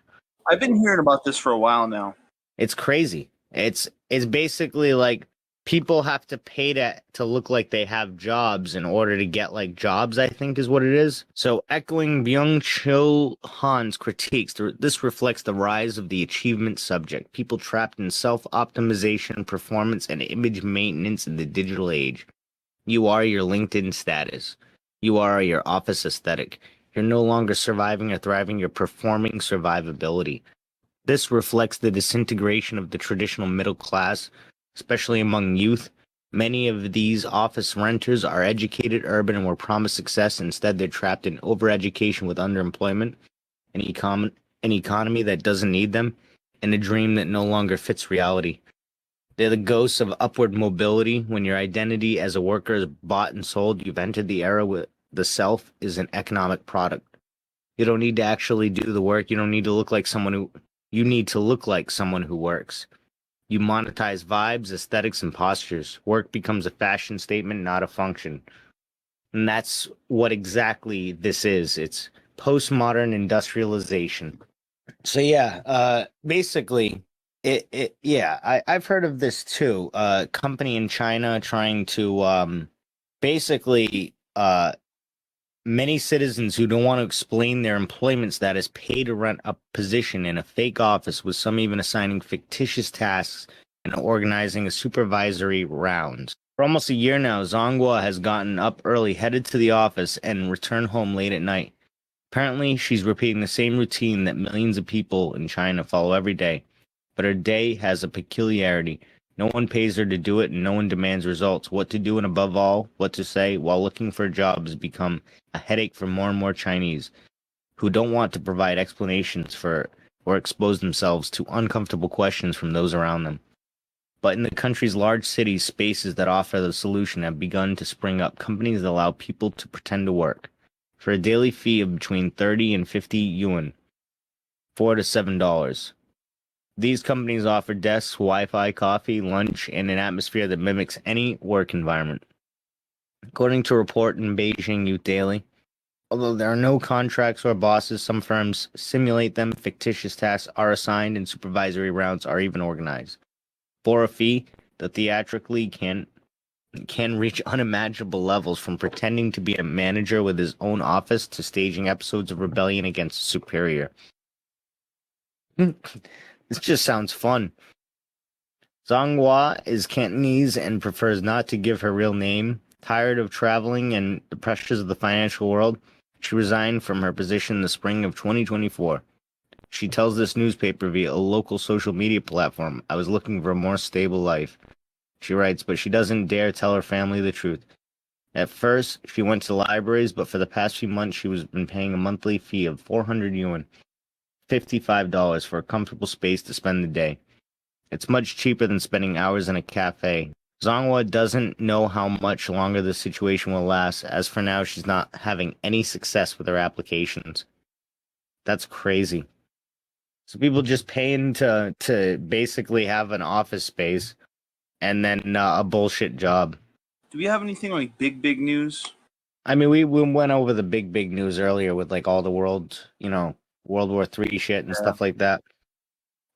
I've been hearing about this for a while now. It's crazy. It's basically like people have to pay to look like they have jobs in order to get like jobs, I think is what it is. So echoing Byung-Chul Han's critiques, this reflects the rise of the achievement subject, people trapped in self-optimization, performance, and image maintenance in the digital age. You are your LinkedIn status. You are your office aesthetic. You're no longer surviving or thriving, you're performing survivability. This reflects the disintegration of the traditional middle class, especially among youth. Many of these office renters are educated, urban, and were promised success. Instead, they're trapped in overeducation with underemployment, an economy that doesn't need them, and a dream that no longer fits reality. They're the ghosts of upward mobility. When your identity as a worker is bought and sold, you've entered the era where the self is an economic product. You don't need to actually do the work. You don't need to look like someone who You need to look like someone who works. You monetize vibes, aesthetics, and postures. Work becomes a fashion statement, not a function. And that's what exactly this is. It's postmodern industrialization. So yeah, basically, I've heard of this too. Company in China trying to basically many citizens who don't want to explain their employment status pay to rent a position in a fake office, with some even assigning fictitious tasks and organizing a supervisory rounds. For almost a year now, Zhonghua has gotten up early, headed to the office, and returned home late at night. Apparently, she's repeating the same routine that millions of people in China follow every day. But her day has a peculiarity. No one pays her to do it, and no one demands results. What to do, and above all, what to say while looking for a job has become a headache for more and more Chinese who don't want to provide explanations for or expose themselves to uncomfortable questions from those around them. But in the country's large cities, spaces that offer the solution have begun to spring up, companies that allow people to pretend to work for a daily fee of between 30 and 50 yuan, $4 to $7. These companies offer desks, Wi-Fi, coffee, lunch, and an atmosphere that mimics any work environment. According to a report in Beijing Youth Daily, although there are no contracts or bosses, some firms simulate them, fictitious tasks are assigned, and supervisory rounds are even organized. For a fee, the theatrically can reach unimaginable levels, from pretending to be a manager with his own office to staging episodes of rebellion against superior. This just sounds fun. Zhonghua is Cantonese and prefers not to give her real name. Tired of traveling and the pressures of the financial world, she resigned from her position in the spring of 2024. She tells this newspaper via a local social media platform, "I was looking for a more stable life." She writes, but she doesn't dare tell her family the truth. At first, she went to libraries, but for the past few months, she was been paying a monthly fee of 400 yuan, $55 for a comfortable space to spend the day. It's much cheaper than spending hours in a cafe. Zhonghua doesn't know how much longer this situation will last. As for now, she's not having any success with her applications. That's crazy. So people just paying to basically have an office space and then a bullshit job. Do we have anything like big news? I mean, we went over the big news earlier with like all the World War III shit and stuff like that.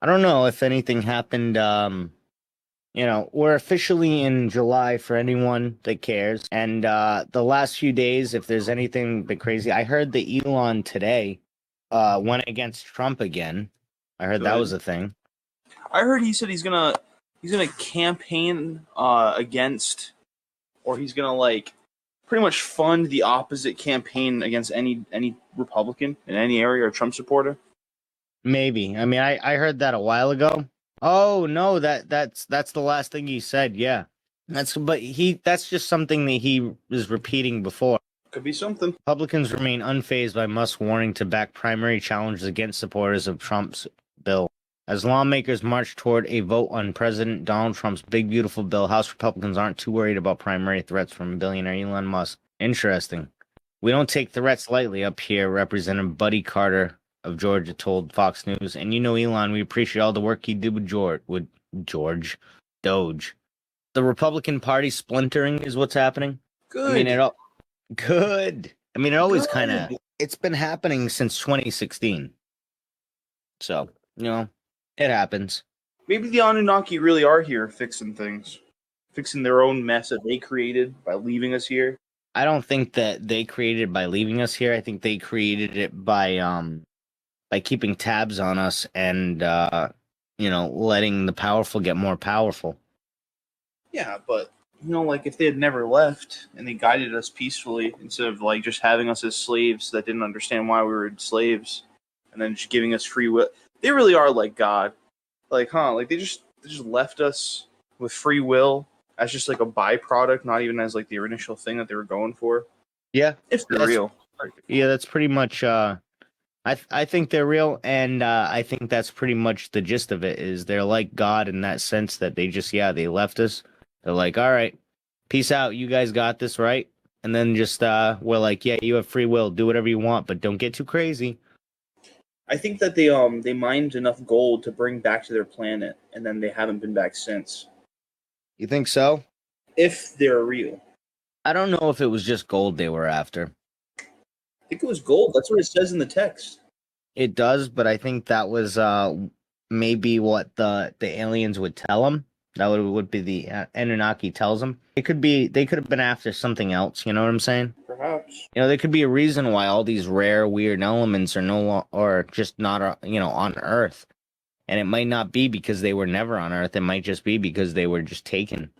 I don't know if anything happened. We're officially in July for anyone that cares. And the last few days, if there's anything bit crazy, I heard that Elon today went against Trump again. I heard that was a thing. I heard he said he's gonna campaign against, or he's gonna like pretty much fund the opposite campaign against any Republican in any area or Trump supporter. Maybe. I mean, I heard that a while ago. Oh no, that's the last thing he said. Yeah, that's just something that he was repeating before. Could be something. Republicans remain unfazed by Musk's warning to back primary challenges against supporters of Trump's bill. As lawmakers march toward a vote on President Donald Trump's big beautiful bill, House Republicans aren't too worried about primary threats from billionaire Elon Musk. Interesting. We don't take threats lightly up here, Representative Buddy Carter of Georgia told Fox News, and Elon, we appreciate all the work he did with George Doge. The Republican Party splintering is what's happening. Good. I mean, good. I mean, it always Good. kind of, it's been happening since 2016. So, it happens. Maybe the Anunnaki really are here fixing things, fixing their own mess that they created by leaving us here. I don't think that they created it by leaving us here. I think they created it by keeping tabs on us and letting the powerful get more powerful. Yeah, but like if they had never left and they guided us peacefully instead of like just having us as slaves that didn't understand why we were slaves, and then just giving us free will. They really are like God, like Like they just left us with free will as just like a byproduct, not even as like the initial thing that they were going for. Yeah, If they're real. Yeah, that's pretty much. I think they're real, and I think that's pretty much the gist of it. Is they're like God in that sense that they just they left us. They're like, all right, peace out. You guys got this, right? And then just we're like, yeah, you have free will. Do whatever you want, but don't get too crazy. I think that they mined enough gold to bring back to their planet, and then they haven't been back since. You think so? If they're real. I don't know if it was just gold they were after. I think it was gold. That's what it says in the text. It does, but I think that was maybe what the aliens would tell them. That would be the Anunnaki tells them. They could have been after something else. You know what I'm saying? Perhaps. There could be a reason why all these rare, weird elements are or just not on Earth, and it might not be because they were never on Earth. It might just be because they were just taken.